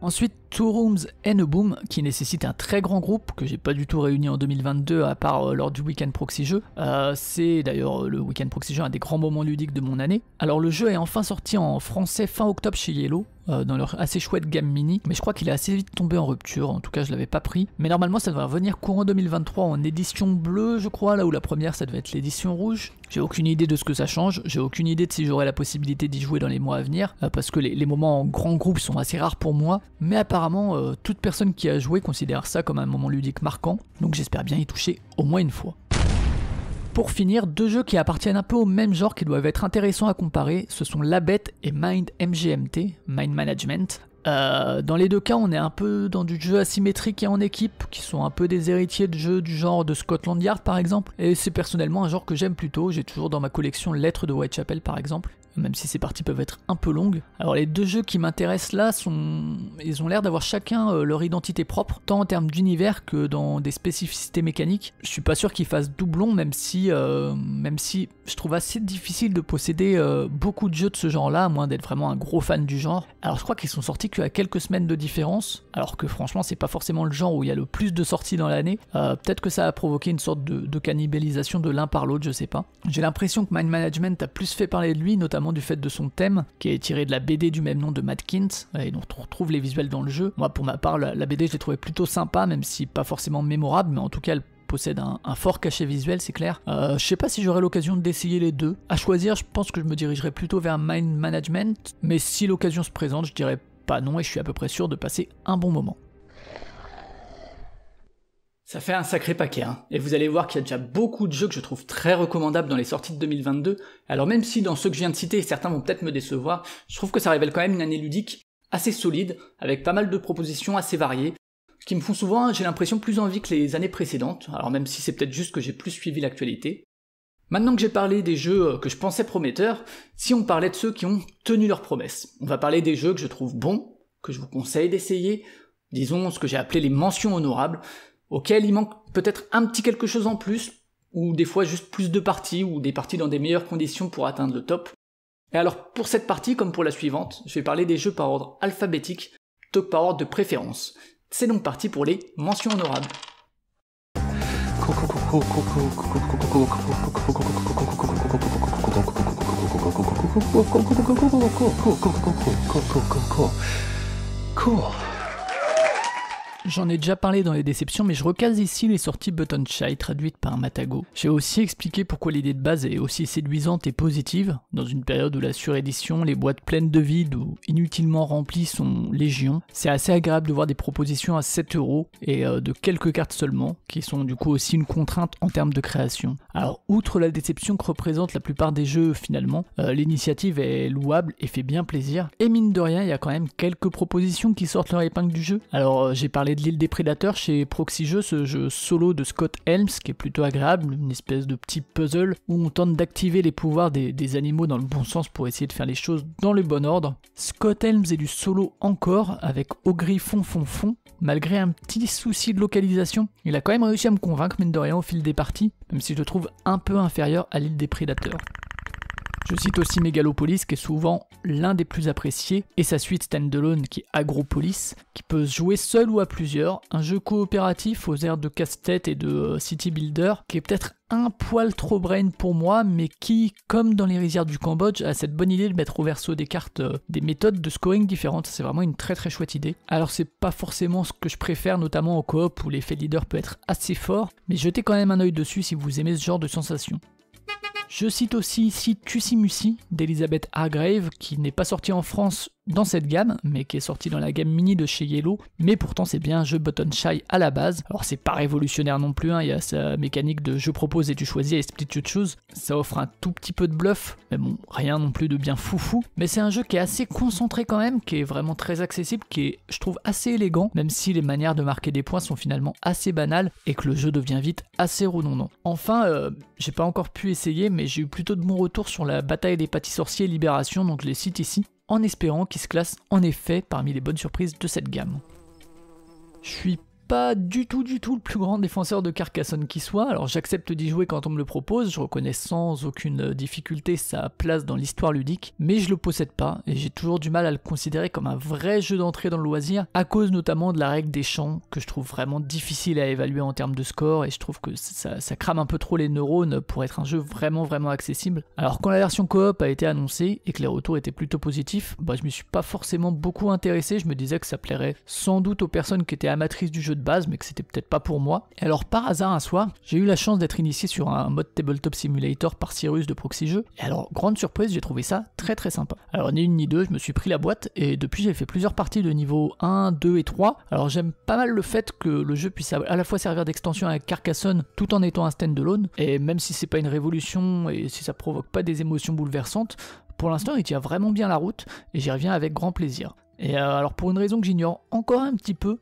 Ensuite, Two Rooms and a Boom, qui nécessite un très grand groupe que j'ai pas du tout réuni en 2022 à part lors du Week-end Proxy Jeux. C'est d'ailleurs le Week-end Proxy Jeux un des grands moments ludiques de mon année. Alors le jeu est enfin sorti en français fin octobre chez Yellow, dans leur assez chouette gamme mini, mais je crois qu'il est assez vite tombé en rupture, en tout cas je l'avais pas pris. Mais normalement ça devrait revenir courant 2023 en édition bleue je crois, là où la première ça devait être l'édition rouge. J'ai aucune idée de ce que ça change, j'ai aucune idée de si j'aurai la possibilité d'y jouer dans les mois à venir, parce que les moments en grand groupe sont assez rares pour moi, mais apparemment toute personne qui a joué considère ça comme un moment ludique marquant, donc j'espère bien y toucher au moins une fois. Pour finir, deux jeux qui appartiennent un peu au même genre qui doivent être intéressants à comparer, ce sont Labet et Mind MGMT, Mind Management. Dans les deux cas, on est un peu dans du jeu asymétrique et en équipe, qui sont un peu des héritiers de jeux du genre de Scotland Yard par exemple, et c'est personnellement un genre que j'aime plutôt, j'ai toujours dans ma collection Lettres de Whitechapel par exemple, même si ces parties peuvent être un peu longues. Alors les deux jeux qui m'intéressent là, ils ont l'air d'avoir chacun leur identité propre, tant en termes d'univers que dans des spécificités mécaniques. Je suis pas sûr qu'ils fassent doublon, même si je trouve assez difficile de posséder beaucoup de jeux de ce genre-là, à moins d'être vraiment un gros fan du genre. Alors je crois qu'ils sont sortis qu'à quelques semaines de différence, alors que franchement c'est pas forcément le genre où il y a le plus de sorties dans l'année. Peut-être que ça a provoqué une sorte de cannibalisation de l'un par l'autre, je sais pas. J'ai l'impression que Mind Management a plus fait parler de lui, notamment du fait de son thème, qui est tiré de la BD du même nom de Matt Kint, et dont on retrouve les visuels dans le jeu. Moi pour ma part, la BD je l'ai trouvée plutôt sympa, même si pas forcément mémorable, mais en tout cas elle possède un fort cachet visuel, c'est clair. Je sais pas si j'aurai l'occasion d'essayer les deux. À choisir, je pense que je me dirigerai plutôt vers Mind Management, mais si l'occasion se présente, je dirais pas non, et je suis à peu près sûr de passer un bon moment. Ça fait un sacré paquet, hein. Et vous allez voir qu'il y a déjà beaucoup de jeux que je trouve très recommandables dans les sorties de 2022, alors même si dans ceux que je viens de citer, certains vont peut-être me décevoir, je trouve que ça révèle quand même une année ludique assez solide, avec pas mal de propositions assez variées, qui me font souvent, j'ai l'impression, plus envie que les années précédentes, alors même si c'est peut-être juste que j'ai plus suivi l'actualité. Maintenant que j'ai parlé des jeux que je pensais prometteurs, si on parlait de ceux qui ont tenu leurs promesses, on va parler des jeux que je trouve bons, que je vous conseille d'essayer, disons ce que j'ai appelé les mentions honorables, auxquels il manque peut-être un petit quelque chose en plus, ou des fois juste plus de parties, ou des parties dans des meilleures conditions pour atteindre le top. Et alors pour cette partie, comme pour la suivante, je vais parler des jeux par ordre alphabétique, plutôt que par ordre de préférence. C'est donc parti pour les mentions honorables. J'en ai déjà parlé dans les déceptions, mais je recase ici les sorties Button Shy traduites par Matago. J'ai aussi expliqué pourquoi l'idée de base est aussi séduisante et positive, dans une période où la surédition, les boîtes pleines de vide ou inutilement remplies sont légion. C'est assez agréable de voir des propositions à 7€ et de quelques cartes seulement, qui sont du coup aussi une contrainte en termes de création. Alors outre la déception que représentent la plupart des jeux finalement, l'initiative est louable et fait bien plaisir, et mine de rien il y a quand même quelques propositions qui sortent leur épingle du jeu. Alors j'ai parlé de l'île des prédateurs chez Proxy Jeux, ce jeu solo de Scott Helms qui est plutôt agréable, une espèce de petit puzzle où on tente d'activer les pouvoirs des animaux dans le bon sens pour essayer de faire les choses dans le bon ordre. Scott Helms est du solo encore avec Au Griffon Fond, malgré un petit souci de localisation. Il a quand même réussi à me convaincre mine de rien au fil des parties, même si je le trouve un peu inférieur à l'île des prédateurs. Je cite aussi Megalopolis qui est souvent l'un des plus appréciés, et sa suite standalone qui est Agropolis, qui peut se jouer seul ou à plusieurs, un jeu coopératif aux airs de casse-tête et de city builder, qui est peut-être un poil trop brain pour moi, mais qui, comme dans les rizières du Cambodge, a cette bonne idée de mettre au verso des cartes des méthodes de scoring différentes. C'est vraiment une très très chouette idée. Alors c'est pas forcément ce que je préfère, notamment au coop où l'effet leader peut être assez fort, mais jetez quand même un œil dessus si vous aimez ce genre de sensation. Je cite aussi ici Tussimusi d'Elizabeth Hargrave, qui n'est pas sorti en France dans cette gamme, mais qui est sorti dans la gamme mini de chez Yellow, mais pourtant c'est bien un jeu Button Shy à la base. Alors c'est pas révolutionnaire non plus, hein, il y a sa mécanique de je propose et tu choisis et split you choose, ça offre un tout petit peu de bluff, mais bon, rien non plus de bien foufou, mais c'est un jeu qui est assez concentré quand même, qui est vraiment très accessible, qui est, je trouve, assez élégant, même si les manières de marquer des points sont finalement assez banales, et que le jeu devient vite assez redondant. Enfin, j'ai pas encore pu essayer, mais j'ai eu plutôt de bons retours sur la bataille des pâtis sorciers Libération, donc je les cite ici, en espérant qu'il se classe en effet parmi les bonnes surprises de cette gamme. Je suis pas du tout le plus grand défenseur de Carcassonne qui soit, alors j'accepte d'y jouer quand on me le propose, je reconnais sans aucune difficulté sa place dans l'histoire ludique, mais je le possède pas, et j'ai toujours du mal à le considérer comme un vrai jeu d'entrée dans le loisir, à cause notamment de la règle des champs, que je trouve vraiment difficile à évaluer en termes de score, et je trouve que ça crame un peu trop les neurones pour être un jeu vraiment accessible. Alors quand la version coop a été annoncée, et que les retours étaient plutôt positifs, je m'y suis pas forcément beaucoup intéressé, je me disais que ça plairait sans doute aux personnes qui étaient amatrices du jeu de base, mais que c'était peut-être pas pour moi. Et alors par hasard un soir, j'ai eu la chance d'être initié sur un mode Tabletop Simulator par Cyrus de Proxy Jeux, et alors grande surprise, j'ai trouvé ça très sympa. Alors ni une ni deux, je me suis pris la boîte, et depuis j'ai fait plusieurs parties de niveau 1, 2 et 3. Alors j'aime pas mal le fait que le jeu puisse à la fois servir d'extension à Carcassonne tout en étant un stand-alone, et même si c'est pas une révolution et si ça provoque pas des émotions bouleversantes, pour l'instant il tient vraiment bien la route, et j'y reviens avec grand plaisir. Et alors pour une raison que j'ignore encore un petit peu,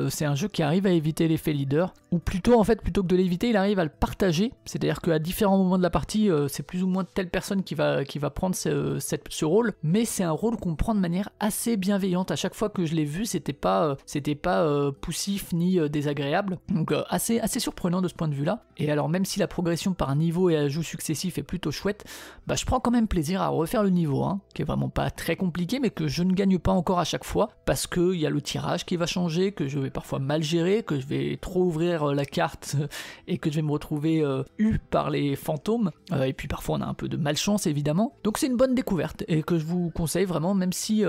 c'est un jeu qui arrive à éviter l'effet leader, ou plutôt en fait, plutôt que de l'éviter, il arrive à le partager, c'est-à-dire qu'à différents moments de la partie, c'est plus ou moins telle personne qui va prendre ce rôle, mais c'est un rôle qu'on prend de manière assez bienveillante. À chaque fois que je l'ai vu, c'était pas poussif ni désagréable, donc assez surprenant de ce point de vue-là. Et alors même si la progression par niveau et ajout successif est plutôt chouette, je prends quand même plaisir à refaire le niveau 1, qui est vraiment pas très compliqué, mais que je ne gagne pas encore à chaque fois, parce qu'il y a le tirage qui va changer, que je vais parfois mal gérer, que je vais trop ouvrir la carte et que je vais me retrouver eu par les fantômes, et puis parfois on a un peu de malchance évidemment, donc c'est une bonne découverte et que je vous conseille vraiment, même si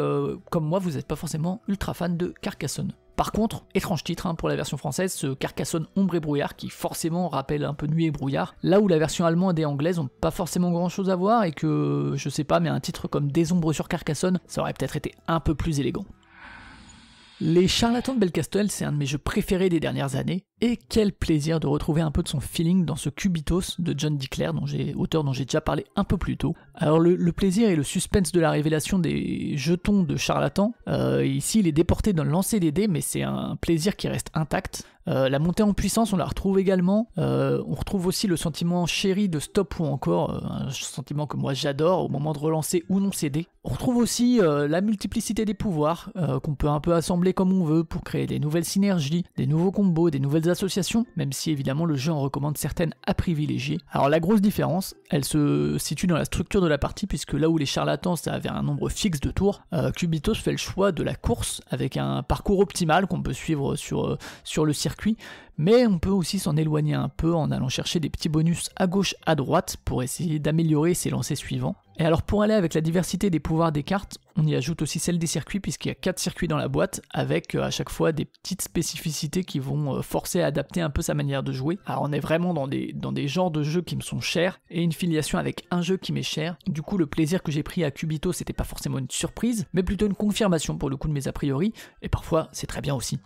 comme moi vous n'êtes pas forcément ultra fan de Carcassonne. Par contre, étrange titre pour la version française, ce Carcassonne Ombre et Brouillard qui forcément rappelle un peu Nuit et Brouillard, là où la version allemande et anglaise ont pas forcément grand chose à voir et que, je sais pas, mais un titre comme Des Ombres sur Carcassonne, ça aurait peut-être été un peu plus élégant. Les Charlatans de Belcastel, c'est un de mes jeux préférés des dernières années, et quel plaisir de retrouver un peu de son feeling dans ce Cubitos de John Dickler, auteur dont j'ai déjà parlé un peu plus tôt. Alors le plaisir et le suspense de la révélation des jetons de Charlatans, ici il est déporté dans le lancer des dés, mais c'est un plaisir qui reste intact. La montée en puissance, on la retrouve également. On retrouve aussi le sentiment chéri de stop ou encore, un sentiment que moi j'adore au moment de relancer ou non ses dés. On retrouve aussi la multiplicité des pouvoirs, qu'on peut un peu assembler comme on veut pour créer des nouvelles synergies, des nouveaux combos, des nouvelles associations, même si évidemment le jeu en recommande certaines à privilégier. Alors la grosse différence, elle se situe dans la structure de la partie, puisque là où les charlatans ça avait un nombre fixe de tours, Cubitos fait le choix de la course avec un parcours optimal qu'on peut suivre sur le circuit, mais on peut aussi s'en éloigner un peu en allant chercher des petits bonus à gauche, à droite pour essayer d'améliorer ses lancers suivants. Et alors pour aller avec la diversité des pouvoirs des cartes, on y ajoute aussi celle des circuits, puisqu'il y a 4 circuits dans la boîte, avec à chaque fois des petites spécificités qui vont forcer à adapter un peu sa manière de jouer. Alors on est vraiment dans des genres de jeux qui me sont chers, et une filiation avec un jeu qui m'est cher. Du coup le plaisir que j'ai pris à Cubitos, c'était pas forcément une surprise, mais plutôt une confirmation pour le coup de mes a priori, et parfois c'est très bien aussi.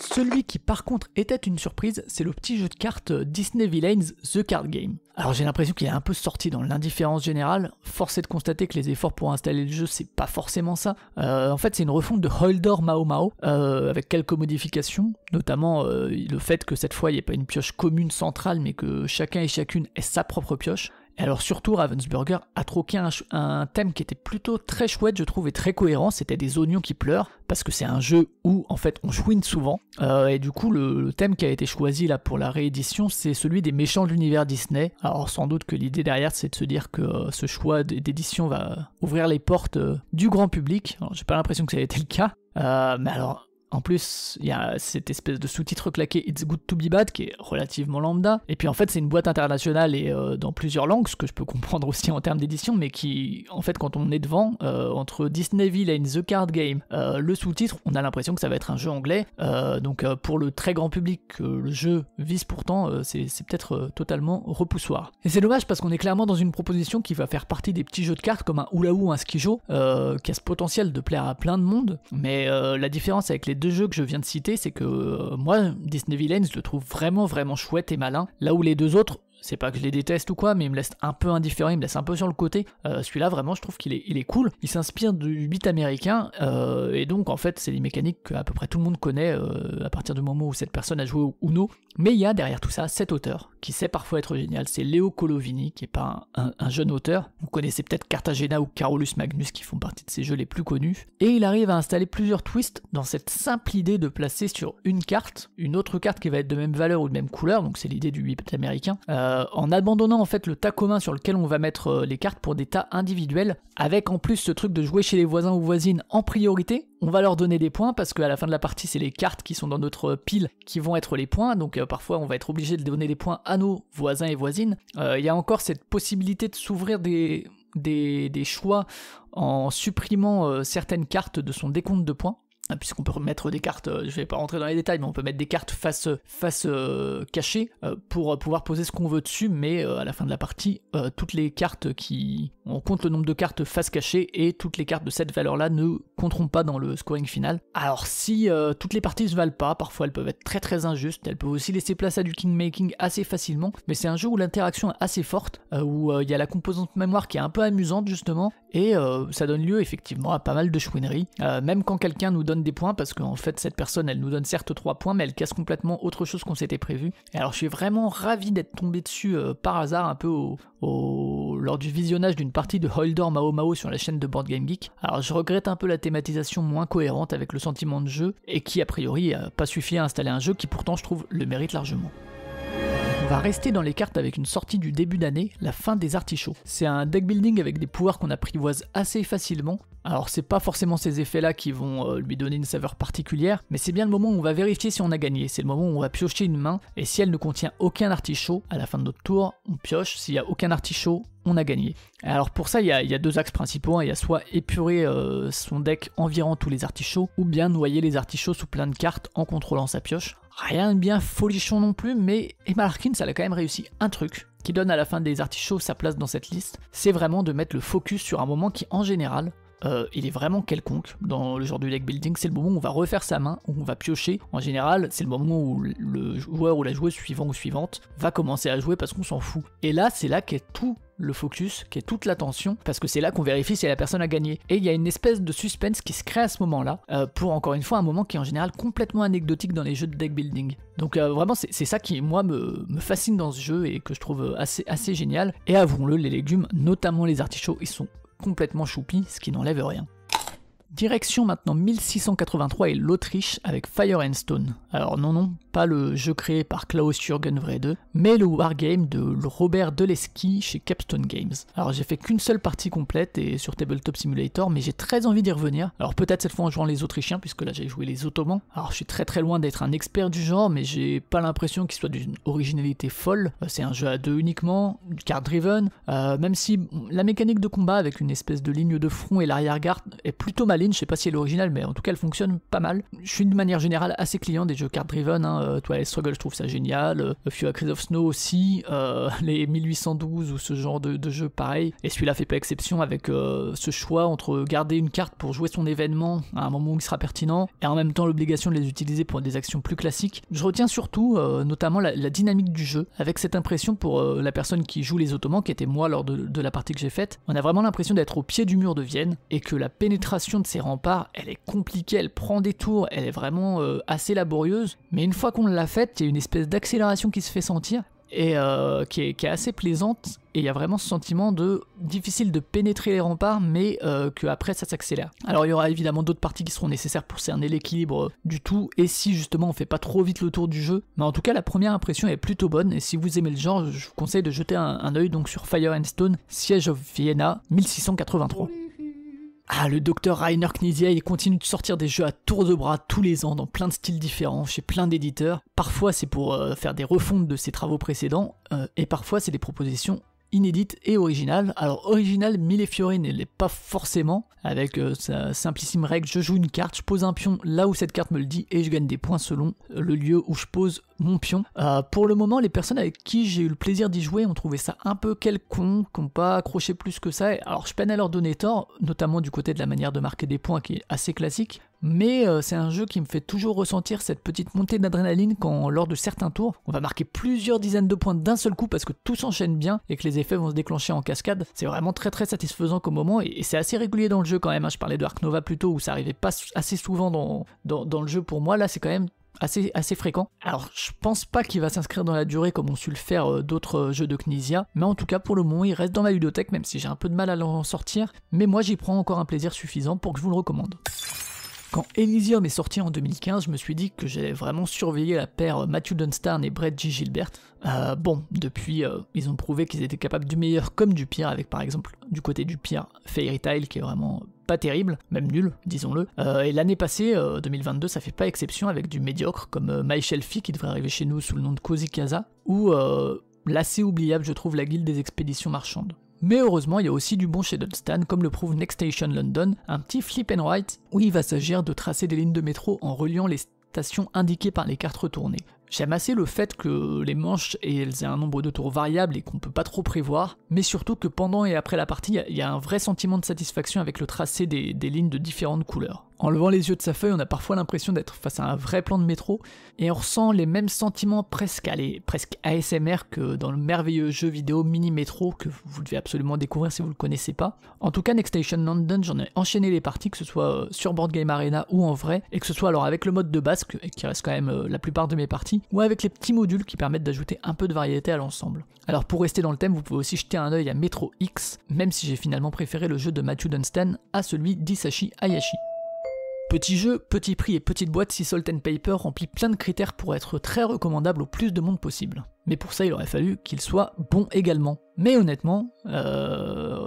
Celui qui par contre était une surprise, c'est le petit jeu de cartes Disney Villains The Card Game. Alors j'ai l'impression qu'il est un peu sorti dans l'indifférence générale, force est de constater que les efforts pour installer le jeu c'est pas forcément ça. En fait c'est une refonte de Holdor Mao Mao, avec quelques modifications, notamment le fait que cette fois il n'y ait pas une pioche commune centrale mais que chacun et chacune ait sa propre pioche. Et alors surtout Ravensburger a troqué un thème qui était plutôt très chouette je trouve et très cohérent, c'était des oignons qui pleurent, parce que c'est un jeu où en fait on chouine souvent, et du coup le thème qui a été choisi là pour la réédition c'est celui des méchants de l'univers Disney. Alors sans doute que l'idée derrière c'est de se dire que ce choix d'édition va ouvrir les portes du grand public. Alors j'ai pas l'impression que ça a été le cas, mais alors... En plus, il y a cette espèce de sous-titre claqué It's Good to Be Bad qui est relativement lambda. Et puis en fait, c'est une boîte internationale et dans plusieurs langues, ce que je peux comprendre aussi en termes d'édition, mais qui, en fait, quand on est devant, entre Disney Villains, The Card Game, le sous-titre, on a l'impression que ça va être un jeu anglais. Donc pour le très grand public que le jeu vise pourtant, c'est peut-être totalement repoussoir. Et c'est dommage parce qu'on est clairement dans une proposition qui va faire partie des petits jeux de cartes comme un Oula ou un Skijo, qui a ce potentiel de plaire à plein de monde. Mais la différence avec les deux jeux que je viens de citer, c'est que moi, Disney Villains, je le trouve vraiment chouette et malin, là où les deux autres, c'est pas que je les déteste ou quoi, mais il me laisse un peu indifférent, il me laisse un peu sur le côté. Celui-là, vraiment, je trouve qu'il est cool. Il s'inspire du 8 américain, et donc, en fait, c'est des mécaniques que à peu près tout le monde connaît à partir du moment où cette personne a joué au Uno. Mais il y a derrière tout ça cet auteur qui sait parfois être génial, c'est Leo Colovini, qui est pas un jeune auteur. Vous connaissez peut-être Cartagena ou Carolus Magnus qui font partie de ses jeux les plus connus. Et il arrive à installer plusieurs twists dans cette simple idée de placer sur une carte, une autre carte qui va être de même valeur ou de même couleur, donc c'est l'idée du 8 américain, en abandonnant en fait le tas commun sur lequel on va mettre les cartes pour des tas individuels, avec en plus ce truc de jouer chez les voisins ou voisines en priorité. On va leur donner des points parce qu'à la fin de la partie, c'est les cartes qui sont dans notre pile qui vont être les points, donc parfois on va être obligé de donner des points à nos voisins et voisines. Il y a encore cette possibilité de s'ouvrir des choix en supprimant certaines cartes de son décompte de points. Puisqu'on peut mettre des cartes, je vais pas rentrer dans les détails, mais on peut mettre des cartes face cachées pour pouvoir poser ce qu'on veut dessus, mais à la fin de la partie, toutes les cartes on compte le nombre de cartes face cachées et toutes les cartes de cette valeur-là ne compteront pas dans le scoring final. Alors si toutes les parties se valent pas, parfois elles peuvent être très très injustes, elles peuvent aussi laisser place à du kingmaking assez facilement, mais c'est un jeu où l'interaction est assez forte, où il y a la composante mémoire qui est un peu amusante justement, et ça donne lieu effectivement à pas mal de chouineries, même quand quelqu'un nous donne des points, parce qu'en fait cette personne elle nous donne certes 3 points, mais elle casse complètement autre chose qu'on s'était prévu. Et alors je suis vraiment ravi d'être tombé dessus par hasard un peu lors du visionnage d'une partie de Holdor Mao Mao sur la chaîne de Board Game Geek. Alors je regrette un peu la thématisation moins cohérente avec le sentiment de jeu, et qui a priori a pas suffi à installer un jeu qui pourtant je trouve le mérite largement. On va rester dans les cartes avec une sortie du début d'année, la fin des artichauts. C'est un deck building avec des pouvoirs qu'on apprivoise assez facilement. Alors c'est pas forcément ces effets-là qui vont lui donner une saveur particulière, mais c'est bien le moment où on va vérifier si on a gagné, c'est le moment où on va piocher une main, et si elle ne contient aucun artichaut, à la fin de notre tour, on pioche, s'il n'y a aucun artichaut, on a gagné. Alors pour ça, il y a deux axes principaux, il y a soit épurer son deck en virant tous les artichauts, ou bien noyer les artichauts sous plein de cartes en contrôlant sa pioche. Rien de bien folichon non plus, mais Emma Larkins, elle a quand même réussi un truc qui donne à la fin des artichauts sa place dans cette liste, c'est vraiment de mettre le focus sur un moment qui en général, il est vraiment quelconque dans le genre du deck building. C'est le moment où on va refaire sa main, où on va piocher. En général, c'est le moment où le joueur ou la joueuse suivant ou suivante va commencer à jouer parce qu'on s'en fout. Et là, c'est là qu'est tout le focus, qu'est toute l'attention, parce que c'est là qu'on vérifie si la personne a gagné. Et il y a une espèce de suspense qui se crée à ce moment-là, pour encore une fois un moment qui est en général complètement anecdotique dans les jeux de deck building. Donc vraiment c'est ça qui moi me fascine dans ce jeu et que je trouve assez génial. Et avouons-le, les légumes, notamment les artichauts, ils sont complètement choupis, ce qui n'enlève rien. Direction maintenant 1683 et l'Autriche avec Fire and Stone. Alors non, pas le jeu créé par Klaus-Jürgen Wrede, mais le wargame de Robert Deleski chez Capstone Games. Alors j'ai fait qu'une seule partie complète et sur Tabletop Simulator, mais j'ai très envie d'y revenir. Alors peut-être cette fois en jouant les Autrichiens, puisque là j'ai joué les Ottomans. Alors je suis très loin d'être un expert du genre, mais j'ai pas l'impression qu'il soit d'une originalité folle. C'est un jeu à 2 uniquement, card driven, même si la mécanique de combat avec une espèce de ligne de front et l'arrière-garde est plutôt maligne. Je sais pas si elle est originale, mais en tout cas elle fonctionne pas mal. Je suis de manière générale assez client des jeux card driven, Twilight Struggle je trouve ça génial, A Few Acres of Snow aussi, les 1812 ou ce genre de jeu pareil, et celui-là fait pas exception avec ce choix entre garder une carte pour jouer son événement à un moment où il sera pertinent, et en même temps l'obligation de les utiliser pour des actions plus classiques. Je retiens surtout notamment la dynamique du jeu, avec cette impression pour la personne qui joue les Ottomans, qui était moi lors de la partie que j'ai faite, on a vraiment l'impression d'être au pied du mur de Vienne, et que la pénétration de ces remparts, elle est compliquée, elle prend des tours, elle est vraiment assez laborieuse, mais une fois qu'on l'a faite, il y a une espèce d'accélération qui se fait sentir, et qui est assez plaisante, et il y a vraiment ce sentiment de difficile de pénétrer les remparts, mais qu'après ça s'accélère. Alors il y aura évidemment d'autres parties qui seront nécessaires pour cerner l'équilibre du tout, et si justement on fait pas trop vite le tour du jeu, mais en tout cas la première impression est plutôt bonne, et si vous aimez le genre, je vous conseille de jeter un œil donc sur Fire and Stone, Siege of Vienna, 1683. Ah, le docteur Rainer Knizia, il continue de sortir des jeux à tour de bras tous les ans dans plein de styles différents, chez plein d'éditeurs. Parfois c'est pour faire des refontes de ses travaux précédents, et parfois c'est des propositions inédite et originale. Alors original, Millefiori ne l'est pas forcément, avec sa simplissime règle, je joue une carte, je pose un pion là où cette carte me le dit et je gagne des points selon le lieu où je pose mon pion. Pour le moment, les personnes avec qui j'ai eu le plaisir d'y jouer ont trouvé ça un peu quelconque, n'ont pas accroché plus que ça. Alors je peine à leur donner tort, notamment du côté de la manière de marquer des points qui est assez classique, mais c'est un jeu qui me fait toujours ressentir cette petite montée d'adrénaline quand, lors de certains tours, on va marquer plusieurs dizaines de points d'un seul coup parce que tout s'enchaîne bien et que les effets vont se déclencher en cascade. C'est vraiment très très satisfaisant comme moment et c'est assez régulier dans le jeu quand même. Je parlais de Ark Nova plus tôt où ça arrivait pas assez souvent dans le jeu pour moi. Là, c'est quand même assez fréquent. Alors je pense pas qu'il va s'inscrire dans la durée comme ont su le faire d'autres jeux de Knizia, mais en tout cas pour le moment il reste dans ma ludothèque même si j'ai un peu de mal à l'en sortir, mais moi j'y prends encore un plaisir suffisant pour que je vous le recommande. Quand Elysium est sorti en 2015, je me suis dit que j'allais vraiment surveiller la paire Matthew Dunstan et Brett J. Gilbert. Depuis, ils ont prouvé qu'ils étaient capables du meilleur comme du pire, avec par exemple, du côté du pire, Fairy Tail, qui est vraiment pas terrible, même nul, disons-le. Et l'année passée, 2022, ça fait pas exception avec du médiocre, comme My Shelfie, qui devrait arriver chez nous sous le nom de Cozy Casa, ou l'assez oubliable, je trouve, la Guilde des Expéditions Marchandes. Mais heureusement, il y a aussi du bon chez Dunstan, comme le prouve Next Station London, un petit flip and write où il va s'agir de tracer des lignes de métro en reliant les stations indiquées par les cartes retournées. J'aime assez le fait que les manches aient un nombre de tours variable et qu'on peut pas trop prévoir, mais surtout que pendant et après la partie, il y a un vrai sentiment de satisfaction avec le tracé des lignes de différentes couleurs. En levant les yeux de sa feuille, on a parfois l'impression d'être face à un vrai plan de métro, et on ressent les mêmes sentiments presque ASMR que dans le merveilleux jeu vidéo Mini Metro que vous devez absolument découvrir si vous le connaissez pas. En tout cas, Next Station London, j'en ai enchaîné les parties, que ce soit sur Board Game Arena ou en vrai, et que ce soit alors avec le mode de base, qui reste quand même la plupart de mes parties, ou avec les petits modules qui permettent d'ajouter un peu de variété à l'ensemble. Alors pour rester dans le thème, vous pouvez aussi jeter un œil à Metro X, même si j'ai finalement préféré le jeu de Matthew Dunstan à celui d'Hisashi Hayashi. Petit jeu, petit prix et petite boîte, Sea Salt and Paper remplit plein de critères pour être très recommandable au plus de monde possible. Mais pour ça, il aurait fallu qu'il soit bon également. Mais honnêtement,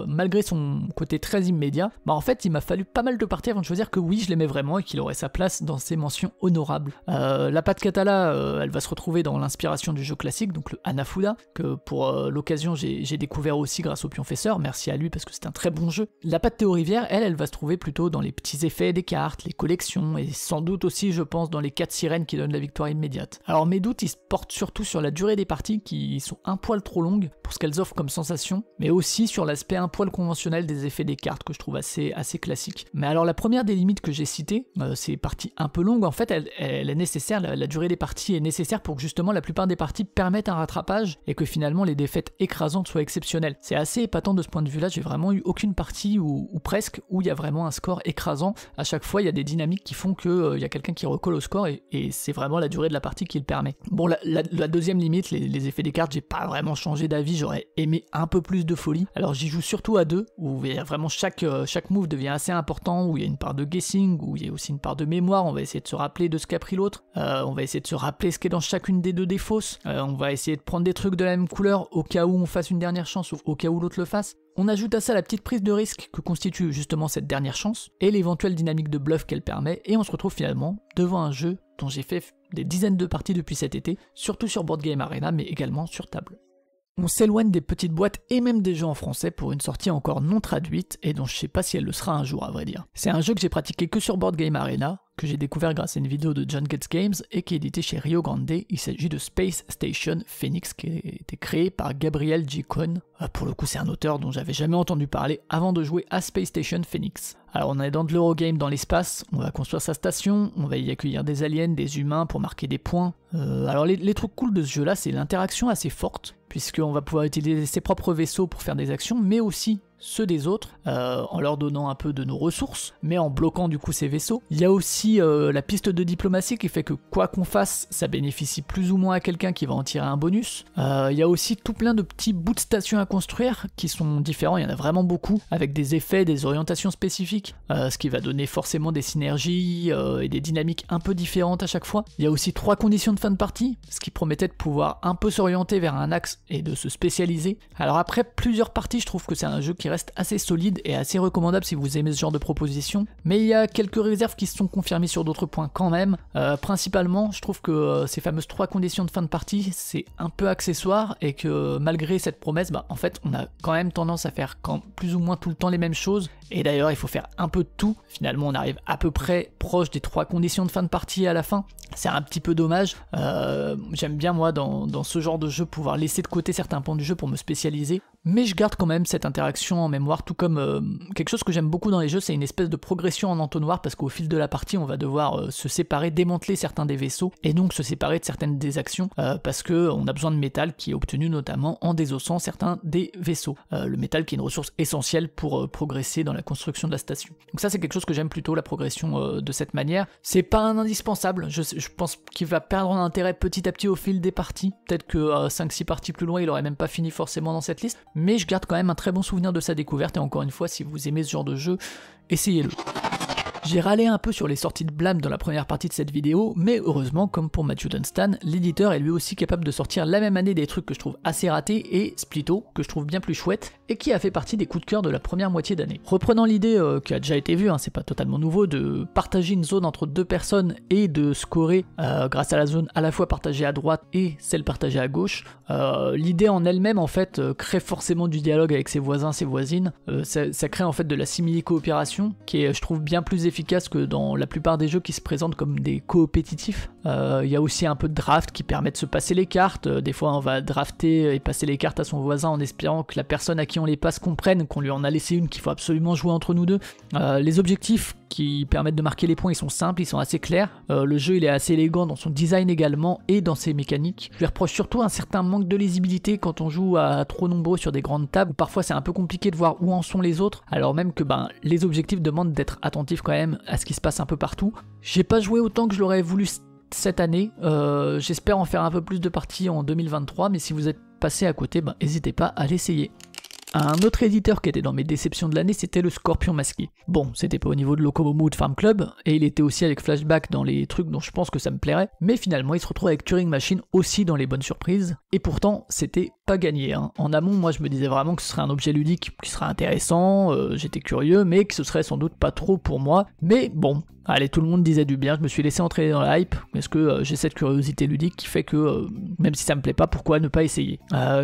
malgré son côté très immédiat, en fait, il m'a fallu pas mal de parties avant de choisir que oui, je l'aimais vraiment et qu'il aurait sa place dans ces mentions honorables. La patte Katala, elle va se retrouver dans l'inspiration du jeu classique, donc le Hanafuda, que pour l'occasion, j'ai découvert aussi grâce au Pionfesseur, merci à lui parce que c'est un très bon jeu. La patte Théo Rivière, elle va se trouver plutôt dans les petits effets des cartes, les collections, et sans doute aussi, je pense, dans les 4 sirènes qui donnent la victoire immédiate. Alors mes doutes, ils se portent surtout sur la durée des parties qui sont un poil trop longues pour ce qu'elles offrent comme sensation, mais aussi sur l'aspect un poil conventionnel des effets des cartes que je trouve assez classique. Mais alors la première des limites que j'ai citées, ces parties un peu longues, en fait elle est nécessaire, la durée des parties est nécessaire pour que justement la plupart des parties permettent un rattrapage et que finalement les défaites écrasantes soient exceptionnelles. C'est assez épatant de ce point de vue là, j'ai vraiment eu aucune partie ou presque où il y a vraiment un score écrasant. À chaque fois il y a des dynamiques qui font que il y a quelqu'un qui recolle au score et c'est vraiment la durée de la partie qui le permet. Bon la deuxième limite, les effets des cartes, j'ai pas vraiment changé d'avis, j'aurais aimé un peu plus de folie. Alors j'y joue surtout à deux, où il y a vraiment chaque move devient assez important, où il y a une part de guessing, où il y a aussi une part de mémoire, on va essayer de se rappeler de ce qu'a pris l'autre, on va essayer de se rappeler ce qui est dans chacune des deux des fausses, on va essayer de prendre des trucs de la même couleur au cas où on fasse une dernière chance ou au cas où l'autre le fasse. On ajoute à ça la petite prise de risque que constitue justement cette dernière chance, et l'éventuelle dynamique de bluff qu'elle permet, et on se retrouve finalement devant un jeu dont j'ai fait des dizaines de parties depuis cet été, surtout sur Board Game Arena, mais également sur table. On s'éloigne des petites boîtes et même des jeux en français pour une sortie encore non traduite, et dont je sais pas si elle le sera un jour à vrai dire. C'est un jeu que j'ai pratiqué que sur Board Game Arena, que j'ai découvert grâce à une vidéo de John Gets Games et qui est édité chez Rio Grande. Il s'agit de Space Station Phoenix qui a été créé par Gabriel G. Cohn. Pour le coup c'est un auteur dont j'avais jamais entendu parler avant de jouer à Space Station Phoenix. Alors on est dans de l'Eurogame dans l'espace, on va construire sa station, on va y accueillir des aliens, des humains pour marquer des points. Alors les trucs cool de ce jeu là, c'est l'interaction assez forte, puisqu'on va pouvoir utiliser ses propres vaisseaux pour faire des actions, mais aussi ceux des autres, en leur donnant un peu de nos ressources, mais en bloquant du coup ces vaisseaux. Il y a aussi la piste de diplomatie qui fait que quoi qu'on fasse, ça bénéficie plus ou moins à quelqu'un qui va en tirer un bonus. Il y a aussi tout plein de petits bouts de stations à construire qui sont différents, il y en a vraiment beaucoup, avec des effets, des orientations spécifiques, ce qui va donner forcément des synergies et des dynamiques un peu différentes à chaque fois. Il y a aussi 3 conditions de fin de partie, ce qui promettait de pouvoir un peu s'orienter vers un axe et de se spécialiser. Alors après plusieurs parties, je trouve que c'est un jeu qui reste assez solide et assez recommandable si vous aimez ce genre de proposition, mais il y a quelques réserves qui se sont confirmées sur d'autres points quand même. Principalement, je trouve que ces fameuses 3 conditions de fin de partie, c'est un peu accessoire et que malgré cette promesse, en fait, on a quand même tendance à faire plus ou moins tout le temps les mêmes choses, et d'ailleurs il faut faire un peu de tout. Finalement on arrive à peu près proche des 3 conditions de fin de partie à la fin, C'est un petit peu dommage. J'aime bien moi dans ce genre de jeu pouvoir laisser de côté certains pans du jeu pour me spécialiser, mais je garde quand même cette interaction en mémoire, tout comme quelque chose que j'aime beaucoup dans les jeux, c'est une espèce de progression en entonnoir, parce qu'au fil de la partie on va devoir se séparer, démanteler certains des vaisseaux, et donc se séparer de certaines des actions, parce que on a besoin de métal qui est obtenu notamment en désossant certains des vaisseaux. Le métal qui est une ressource essentielle pour progresser dans la construction de la station. Donc ça c'est quelque chose que j'aime plutôt, la progression de cette manière. C'est pas un indispensable, je pense qu'il va perdre en intérêt petit à petit au fil des parties, peut-être que 5-6 parties plus loin il aurait même pas fini forcément dans cette liste, mais je garde quand même un très bon souvenir de sa découverte, et encore une fois, si vous aimez ce genre de jeu, essayez-le. J'ai râlé un peu sur les sorties de blâme dans la première partie de cette vidéo, mais heureusement, comme pour Matthew Dunstan, l'éditeur est lui aussi capable de sortir la même année des trucs que je trouve assez ratés, et Splitto, que je trouve bien plus chouette, et qui a fait partie des coups de cœur de la première moitié d'année. Reprenant l'idée qui a déjà été vue, c'est pas totalement nouveau, de partager une zone entre deux personnes et de scorer grâce à la zone à la fois partagée à droite et celle partagée à gauche, l'idée en elle-même en fait crée forcément du dialogue avec ses voisins, ses voisines, ça crée en fait de la simili-coopération qui est je trouve bien plus efficace que dans la plupart des jeux qui se présentent comme des coopétitifs. Il y a aussi un peu de draft qui permet de se passer les cartes, des fois on va drafter et passer les cartes à son voisin en espérant que la personne à qui on les passe comprenne qu'on lui en a laissé une qu'il faut absolument jouer entre nous deux. Les objectifs qui permettent de marquer les points, ils sont simples, ils sont assez clairs. Le jeu il est assez élégant dans son design également et dans ses mécaniques. Je lui reproche surtout un certain manque de lisibilité quand on joue à trop nombreux sur des grandes tables, où parfois c'est un peu compliqué de voir où en sont les autres, alors même que les objectifs demandent d'être attentifs quand même à ce qui se passe un peu partout. J'ai pas joué autant que je l'aurais voulu cette année, j'espère en faire un peu plus de parties en 2023, mais si vous êtes passé à côté, n'hésitez pas à l'essayer. Un autre éditeur qui était dans mes déceptions de l'année, c'était le Scorpion Masqué. Bon, c'était pas au niveau de Locomomo ou de Farm Club, et il était aussi avec Flashback dans les trucs dont je pense que ça me plairait, mais finalement il se retrouve avec Turing Machine aussi dans les bonnes surprises, et pourtant c'était pas gagné. En amont, moi je me disais vraiment que ce serait un objet ludique qui serait intéressant, j'étais curieux, mais que ce serait sans doute pas trop pour moi, mais bon, allez, tout le monde disait du bien, je me suis laissé entraîner dans la hype, parce que j'ai cette curiosité ludique qui fait que, même si ça me plaît pas, pourquoi ne pas essayer.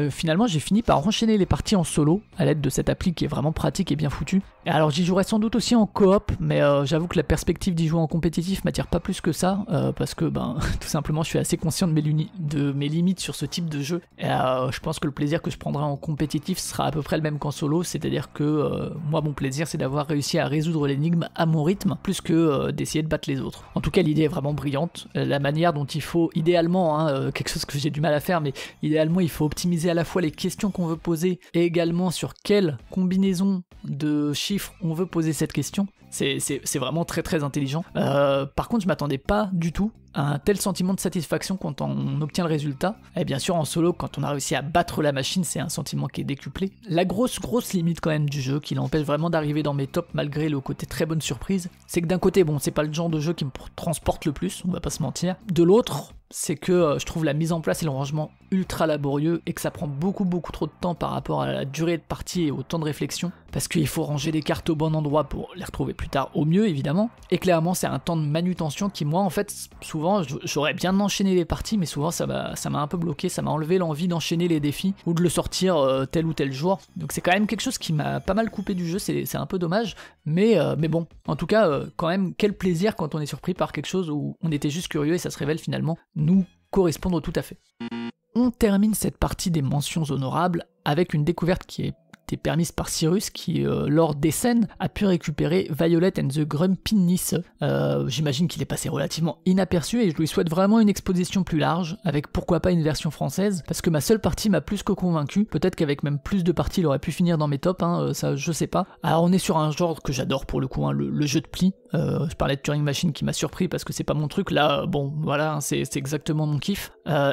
Finalement, j'ai fini par enchaîner les parties en solo, à l'aide de cette appli qui est vraiment pratique et bien foutue. Et alors j'y jouerai sans doute aussi en coop, mais j'avoue que la perspective d'y jouer en compétitif m'attire pas plus que ça, parce que tout simplement je suis assez conscient de mes limites sur ce type de jeu, et je pense que le plaisir que je prendrai en compétitif sera à peu près le même qu'en solo, c'est-à-dire que moi mon plaisir c'est d'avoir réussi à résoudre l'énigme à mon rythme, plus que d'essayer de battre les autres. En tout cas l'idée est vraiment brillante, la manière dont il faut, idéalement, quelque chose que j'ai du mal à faire, mais idéalement il faut optimiser à la fois les questions qu'on veut poser, et également sur quelle combinaison de chiffres on veut poser cette question. C'est vraiment très très intelligent. Par contre je m'attendais pas du tout à un tel sentiment de satisfaction quand on obtient le résultat. Et bien sûr en solo, quand on a réussi à battre la machine, c'est un sentiment qui est décuplé. La grosse limite quand même du jeu, qui l'empêche vraiment d'arriver dans mes tops malgré le côté très bonne surprise, c'est que d'un côté, bon, c'est pas le genre de jeu qui me transporte le plus, on va pas se mentir. De l'autre, c'est que je trouve la mise en place et le rangement ultra laborieux et que ça prend beaucoup trop de temps par rapport à la durée de partie et au temps de réflexion, parce qu'il faut ranger les cartes au bon endroit pour les retrouver plus tard au mieux évidemment, et clairement c'est un temps de manutention qui moi en fait souvent j'aurais bien enchaîné les parties, mais souvent ça m'a un peu bloqué, ça m'a enlevé l'envie d'enchaîner les défis ou de le sortir tel ou tel jour, donc c'est quand même quelque chose qui m'a pas mal coupé du jeu, c'est un peu dommage, mais bon, en tout cas quand même quel plaisir quand on est surpris par quelque chose où on était juste curieux et ça se révèle finalement nous correspondre tout à fait. On termine cette partie des mentions honorables avec une découverte qui est permise par Cyrus qui, lors des scènes, a pu récupérer Violet and the Grumpiness. J'imagine qu'il est passé relativement inaperçu et je lui souhaite vraiment une exposition plus large, avec pourquoi pas une version française, parce que ma seule partie m'a plus que convaincu, peut-être qu'avec même plus de parties il aurait pu finir dans mes tops, ça je sais pas. Alors on est sur un genre que j'adore pour le coup, le jeu de pli. Je parlais de Turing Machine qui m'a surpris parce que c'est pas mon truc, là bon voilà, c'est exactement mon kiff.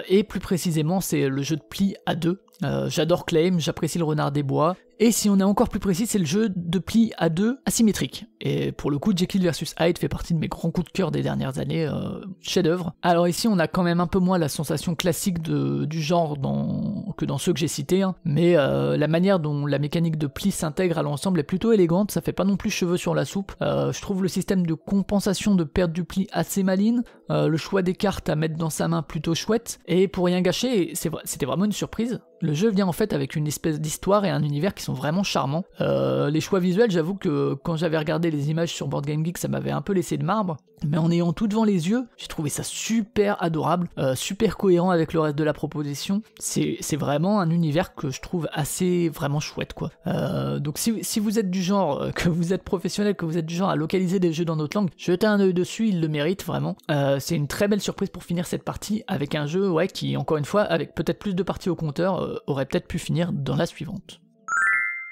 Et plus précisément c'est le jeu de pli à deux. J'adore Claim, j'apprécie le renard des bois, et si on est encore plus précis, c'est le jeu de pli à deux asymétrique. Et pour le coup, Jekyll vs Hyde fait partie de mes grands coups de cœur des dernières années, chef-d'œuvre. Alors ici, on a quand même un peu moins la sensation classique du genre que dans ceux que j'ai cités, mais la manière dont la mécanique de pli s'intègre à l'ensemble est plutôt élégante, ça fait pas non plus cheveux sur la soupe. Je trouve le système de compensation de perte du pli assez maligne, le choix des cartes à mettre dans sa main plutôt chouette, et pour rien gâcher, c'était vraiment une surprise. Le jeu vient en fait avec une espèce d'histoire et un univers qui sont vraiment charmants. Les choix visuels, j'avoue que quand j'avais regardé les images sur Board Game Geek, ça m'avait un peu laissé de marbre. mais en ayant tout devant les yeux, j'ai trouvé ça super adorable, super cohérent avec le reste de la proposition. C'est vraiment un univers que je trouve assez vraiment chouette, quoi. Donc si vous êtes du genre, que vous êtes professionnel, que vous êtes du genre à localiser des jeux dans notre langue, jetez un œil dessus, il le mérite vraiment. C'est une très belle surprise pour finir cette partie avec un jeu qui, encore une fois, avec peut-être plus de parties au compteur, aurait peut-être pu finir dans la suivante.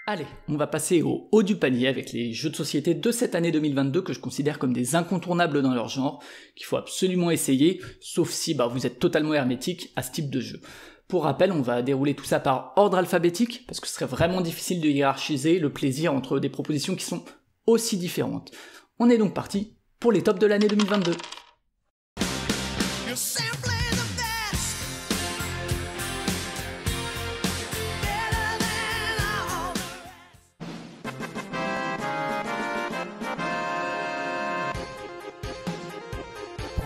Allez, on va passer au haut du panier avec les jeux de société de cette année 2022 que je considère comme des incontournables dans leur genre, qu'il faut absolument essayer, sauf si vous êtes totalement hermétique à ce type de jeu. Pour rappel, on va dérouler tout ça par ordre alphabétique, parce que ce serait vraiment difficile de hiérarchiser le plaisir entre des propositions qui sont aussi différentes. On est donc parti pour les tops de l'année 2022.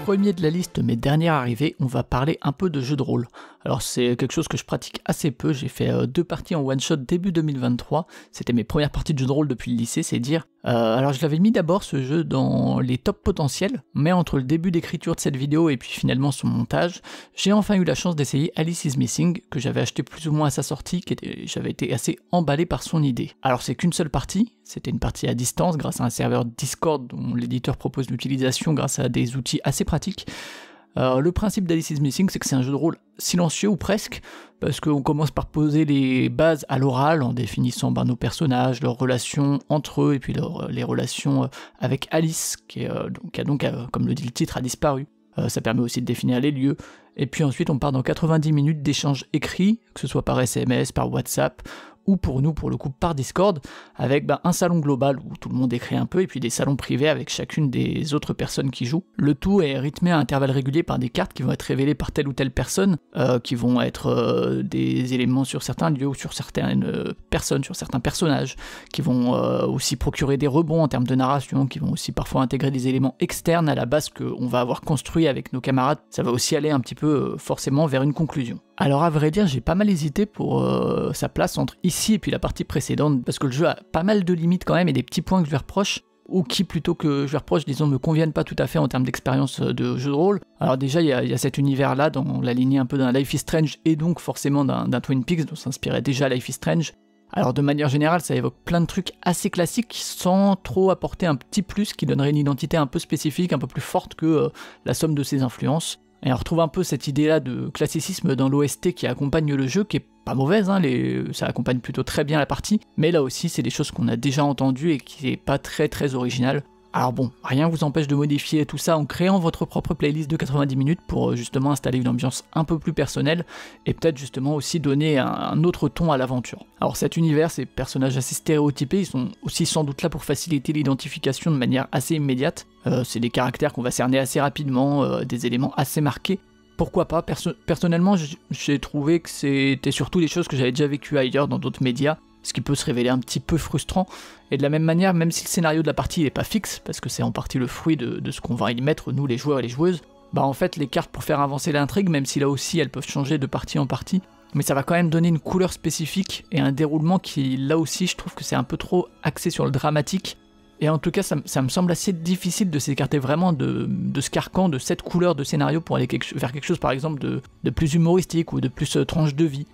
Premier de la liste, mes dernières arrivées, on va parler un peu de jeux de rôle. Alors c'est quelque chose que je pratique assez peu, j'ai fait 2 parties en one-shot début 2023, c'était mes premières parties de jeux de rôle depuis le lycée, c'est dire. Alors je l'avais mis d'abord ce jeu dans les tops potentiels, mais entre le début d'écriture de cette vidéo et puis finalement son montage, j'ai enfin eu la chance d'essayer Alice is Missing, que j'avais acheté plus ou moins à sa sortie, j'avais été assez emballé par son idée. Alors c'est qu'une seule partie, c'était une partie à distance grâce à un serveur Discord dont l'éditeur propose l'utilisation grâce à des outils assez pratiques. Le principe d'Alice is Missing, c'est que c'est un jeu de rôle silencieux ou presque, parce qu'on commence par poser les bases à l'oral en définissant nos personnages, leurs relations entre eux, et puis les relations avec Alice, qui a donc, comme le dit le titre, a disparu. Ça permet aussi de définir les lieux. Et puis ensuite, on part dans 90 minutes d'échanges écrits, que ce soit par SMS, par WhatsApp, ou pour nous, pour le coup, par Discord, avec un salon global où tout le monde écrit un peu, et puis des salons privés avec chacune des autres personnes qui jouent. Le tout est rythmé à intervalles réguliers par des cartes qui vont être révélées par telle ou telle personne, qui vont être des éléments sur certains lieux ou sur certaines personnes, sur certains personnages, qui vont aussi procurer des rebonds en termes de narration, qui vont aussi parfois intégrer des éléments externes à la base qu'on va avoir construit avec nos camarades. Ça va aussi aller un petit peu forcément vers une conclusion. Alors à vrai dire, j'ai pas mal hésité pour sa place entre ici et puis la partie précédente, parce que le jeu a pas mal de limites quand même et des petits points que je lui reproche, ou qui plutôt que je lui reproche, disons, me conviennent pas tout à fait en termes d'expérience de jeu de rôle. Alors déjà, il y a cet univers-là dans la lignée un peu d'un Life is Strange et donc forcément d'un Twin Peaks dont s'inspirait déjà Life is Strange. Alors de manière générale, ça évoque plein de trucs assez classiques sans trop apporter un petit plus qui donnerait une identité un peu spécifique, un peu plus forte que la somme de ses influences. Et on retrouve un peu cette idée-là de classicisme dans l'OST qui accompagne le jeu, qui est pas mauvaise, ça accompagne plutôt très bien la partie, mais là aussi c'est des choses qu'on a déjà entendues et qui est pas très original. Alors bon, rien vous empêche de modifier tout ça en créant votre propre playlist de 90 minutes pour justement installer une ambiance un peu plus personnelle et peut-être justement aussi donner un autre ton à l'aventure. Alors cet univers, ces personnages assez stéréotypés, ils sont aussi sans doute là pour faciliter l'identification de manière assez immédiate. C'est des caractères qu'on va cerner assez rapidement, des éléments assez marqués. Pourquoi pas, personnellement j'ai trouvé que c'était surtout des choses que j'avais déjà vécues ailleurs dans d'autres médias, ce qui peut se révéler un petit peu frustrant, et de la même manière, même si le scénario de la partie n'est pas fixe, parce que c'est en partie le fruit de ce qu'on va y mettre, nous les joueurs et les joueuses, en fait les cartes pour faire avancer l'intrigue, même si là aussi elles peuvent changer de partie en partie, mais ça va quand même donner une couleur spécifique et un déroulement qui, là aussi, je trouve que c'est un peu trop axé sur le dramatique. Et en tout cas, ça me semble assez difficile de s'écarter vraiment de ce carcan, de cette couleur de scénario pour aller vers quelque chose, par exemple, de plus humoristique ou de plus tranche de vie.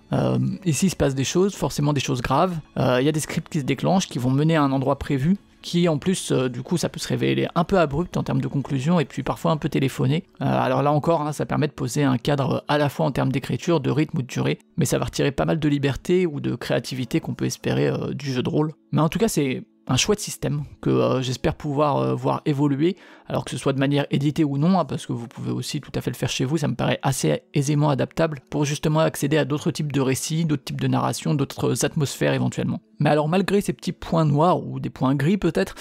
Ici, il se passe des choses, forcément des choses graves. Il y a des scripts qui se déclenchent, qui vont mener à un endroit prévu, qui en plus, du coup, ça peut se révéler un peu abrupt en termes de conclusion et puis parfois un peu téléphoné. Alors là encore, ça permet de poser un cadre à la fois en termes d'écriture, de rythme ou de durée, mais ça va retirer pas mal de liberté ou de créativité qu'on peut espérer du jeu de rôle. Mais en tout cas, c'est un chouette système que j'espère pouvoir voir évoluer, alors que ce soit de manière éditée ou non, parce que vous pouvez aussi tout à fait le faire chez vous, ça me paraît assez aisément adaptable pour justement accéder à d'autres types de récits, d'autres types de narration, d'autres atmosphères éventuellement. Mais alors malgré ces petits points noirs, ou des points gris peut-être,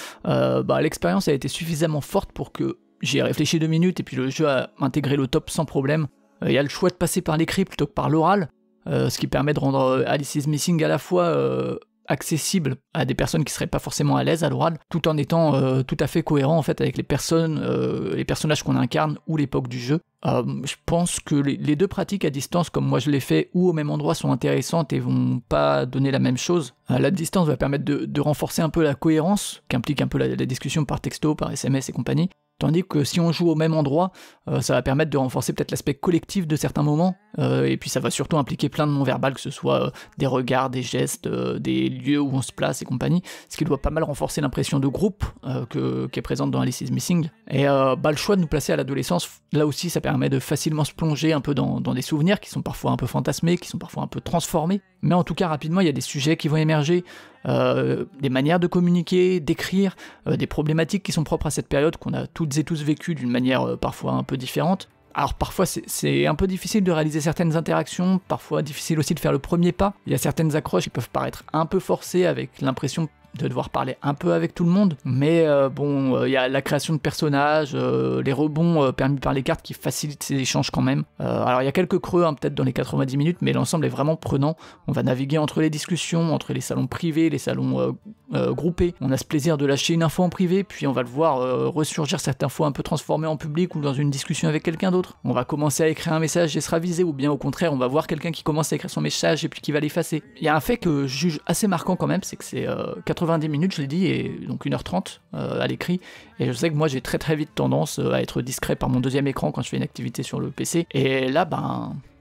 l'expérience a été suffisamment forte pour que j'y ai réfléchi 2 minutes et puis le jeu a intégré le top sans problème. Il y a le choix de passer par l'écrit plutôt que par l'oral, ce qui permet de rendre Alice is Missing à la fois accessible à des personnes qui seraient pas forcément à l'aise à l'oral, tout en étant tout à fait cohérent en fait avec les personnages qu'on incarne ou l'époque du jeu. Je pense que les deux pratiques à distance, comme moi je l'ai fait, ou au même endroit, sont intéressantes et vont pas donner la même chose. La distance va permettre de renforcer un peu la cohérence, qui implique un peu la discussion par texto, par SMS et compagnie, Tandis que si on joue au même endroit, ça va permettre de renforcer peut-être l'aspect collectif de certains moments, et puis ça va surtout impliquer plein de non-verbal, que ce soit des regards, des gestes, des lieux où on se place et compagnie, ce qui doit pas mal renforcer l'impression de groupe qui est présente dans Alice is Missing. Et le choix de nous placer à l'adolescence, là aussi ça permet de facilement se plonger un peu dans des souvenirs qui sont parfois un peu fantasmés, qui sont parfois un peu transformés, mais en tout cas rapidement il y a des sujets qui vont émerger, des manières de communiquer, d'écrire, des problématiques qui sont propres à cette période qu'on a toutes et tous vécues d'une manière parfois un peu différente. Alors parfois c'est un peu difficile de réaliser certaines interactions, parfois difficile aussi de faire le premier pas. Il y a certaines accroches qui peuvent paraître un peu forcées avec l'impression de devoir parler un peu avec tout le monde, mais il y a la création de personnages, les rebonds permis par les cartes qui facilitent ces échanges quand même. Alors il y a quelques creux peut-être dans les 90 minutes, mais l'ensemble est vraiment prenant. On va naviguer entre les discussions, entre les salons privés, les salons groupés. On a ce plaisir de lâcher une info en privé, puis on va le voir ressurgir certaines fois un peu transformé en public ou dans une discussion avec quelqu'un d'autre. On va commencer à écrire un message et se raviser, ou bien au contraire on va voir quelqu'un qui commence à écrire son message et puis qui va l'effacer. Il y a un fait que je juge assez marquant quand même, c'est que c'est 90 minutes, je l'ai dit, et donc 1h30 à l'écrit, et je sais que moi j'ai très très vite tendance à être discret par mon deuxième écran quand je fais une activité sur le PC, et là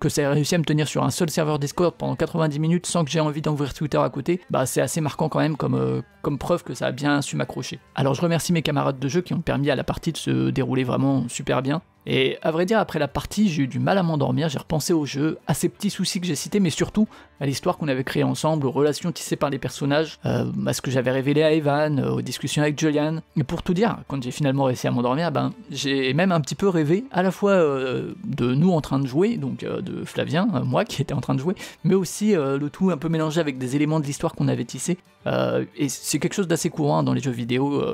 que ça ait réussi à me tenir sur un seul serveur Discord pendant 90 minutes sans que j'ai envie d'ouvrir Twitter à côté, c'est assez marquant quand même comme preuve que ça a bien su m'accrocher. Alors je remercie mes camarades de jeu qui ont permis à la partie de se dérouler vraiment super bien. Et à vrai dire, après la partie, j'ai eu du mal à m'endormir, j'ai repensé au jeu, à ces petits soucis que j'ai cités, mais surtout à l'histoire qu'on avait créée ensemble, aux relations tissées par les personnages, à ce que j'avais révélé à Evan, aux discussions avec Julian. Et pour tout dire, quand j'ai finalement réussi à m'endormir, j'ai même un petit peu rêvé, à la fois de nous en train de jouer, donc de Flavien, moi qui était en train de jouer, mais aussi le tout un peu mélangé avec des éléments de l'histoire qu'on avait tissé. Et c'est quelque chose d'assez courant dans les jeux vidéo,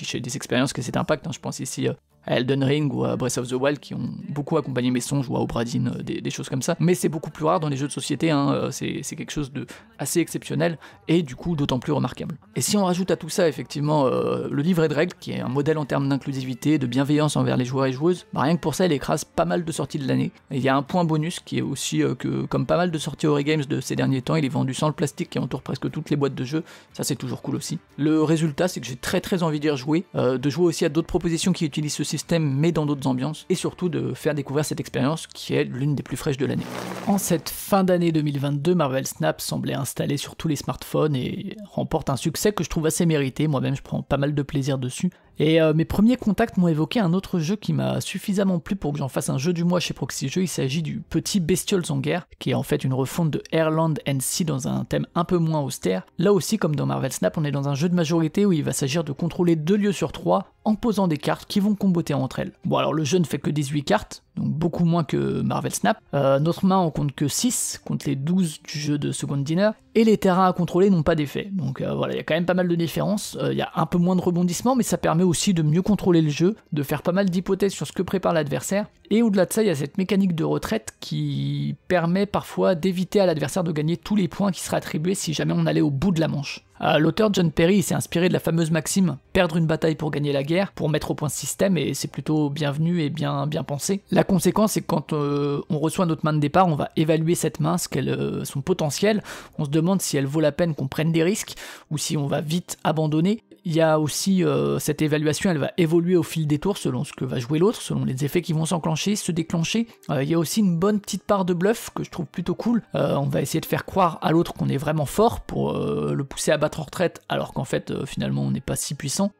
chez des expériences que cet impact, je pense ici à Elden Ring ou à Breath of the Wild qui ont beaucoup accompagné mes songes, ou à Obradin, des choses comme ça, mais c'est beaucoup plus rare dans les jeux de société, c'est quelque chose de assez exceptionnel et du coup d'autant plus remarquable. Et si on rajoute à tout ça effectivement le livret de règles qui est un modèle en termes d'inclusivité, de bienveillance envers les joueurs et joueuses, rien que pour ça il écrase pas mal de sorties de l'année. Et il y a un point bonus qui est aussi que comme pas mal de sorties Ori Games de ces derniers temps, il est vendu sans le plastique qui entoure presque toutes les boîtes de jeux, ça c'est toujours cool aussi. Le résultat c'est que j'ai très très envie d'y rejouer, de jouer aussi à d'autres propositions qui utilisent ce système mais dans d'autres ambiances, et surtout de faire découvrir cette expérience qui est l'une des plus fraîches de l'année. En cette fin d'année 2022, Marvel Snap semblait installé sur tous les smartphones et remporte un succès que je trouve assez mérité, moi-même je prends pas mal de plaisir dessus. Et mes premiers contacts m'ont évoqué un autre jeu qui m'a suffisamment plu pour que j'en fasse un jeu du mois chez Proxy Jeux. Il s'agit du petit Bestioles en guerre, qui est en fait une refonte de Airland and Sea dans un thème un peu moins austère. Là aussi, comme dans Marvel Snap, on est dans un jeu de majorité où il va s'agir de contrôler 2 lieux sur 3 en posant des cartes qui vont comboter entre elles. Bon alors le jeu ne fait que 18 cartes, donc beaucoup moins que Marvel Snap. Notre main en compte que 6 contre les 12 du jeu de Second Dinner, et les terrains à contrôler n'ont pas d'effet. Donc voilà, il y a quand même pas mal de différences, il y a un peu moins de rebondissements, mais ça permet aussi de mieux contrôler le jeu, de faire pas mal d'hypothèses sur ce que prépare l'adversaire, et au-delà de ça, il y a cette mécanique de retraite qui permet parfois d'éviter à l'adversaire de gagner tous les points qui seraient attribués si jamais on allait au bout de la manche. L'auteur John Perry s'est inspiré de la fameuse maxime « perdre une bataille pour gagner la guerre » pour mettre au point ce système, et c'est plutôt bienvenu et bien pensé. La conséquence, c'est que quand on reçoit notre main de départ, on va évaluer cette main, son potentiel, on se demande si elle vaut la peine qu'on prenne des risques, ou si on va vite abandonner. Il y a aussi cette évaluation, elle va évoluer au fil des tours selon ce que va jouer l'autre, selon les effets qui vont s'enclencher, se déclencher. Il y a aussi une bonne petite part de bluff que je trouve plutôt cool. On va essayer de faire croire à l'autre qu'on est vraiment fort pour le pousser à battre en retraite, alors qu'en fait finalement on n'est pas si puissant.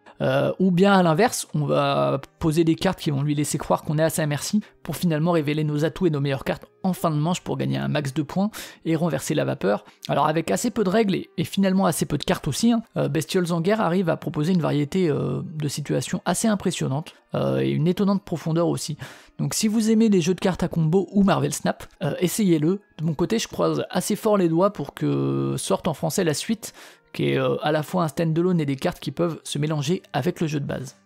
Ou bien à l'inverse, on va poser des cartes qui vont lui laisser croire qu'on est à sa merci pour finalement révéler nos atouts et nos meilleures cartes en fin de manche pour gagner un max de points et renverser la vapeur. Alors avec assez peu de règles et finalement assez peu de cartes aussi, Bestioles en guerre arrive à proposer une variété de situations assez impressionnantes et une étonnante profondeur aussi. Donc si vous aimez les jeux de cartes à combo ou Marvel Snap, essayez-le. De mon côté, je croise assez fort les doigts pour que sorte en français la suite, qui est à la fois un stand-alone et des cartes qui peuvent se mélanger avec le jeu de base.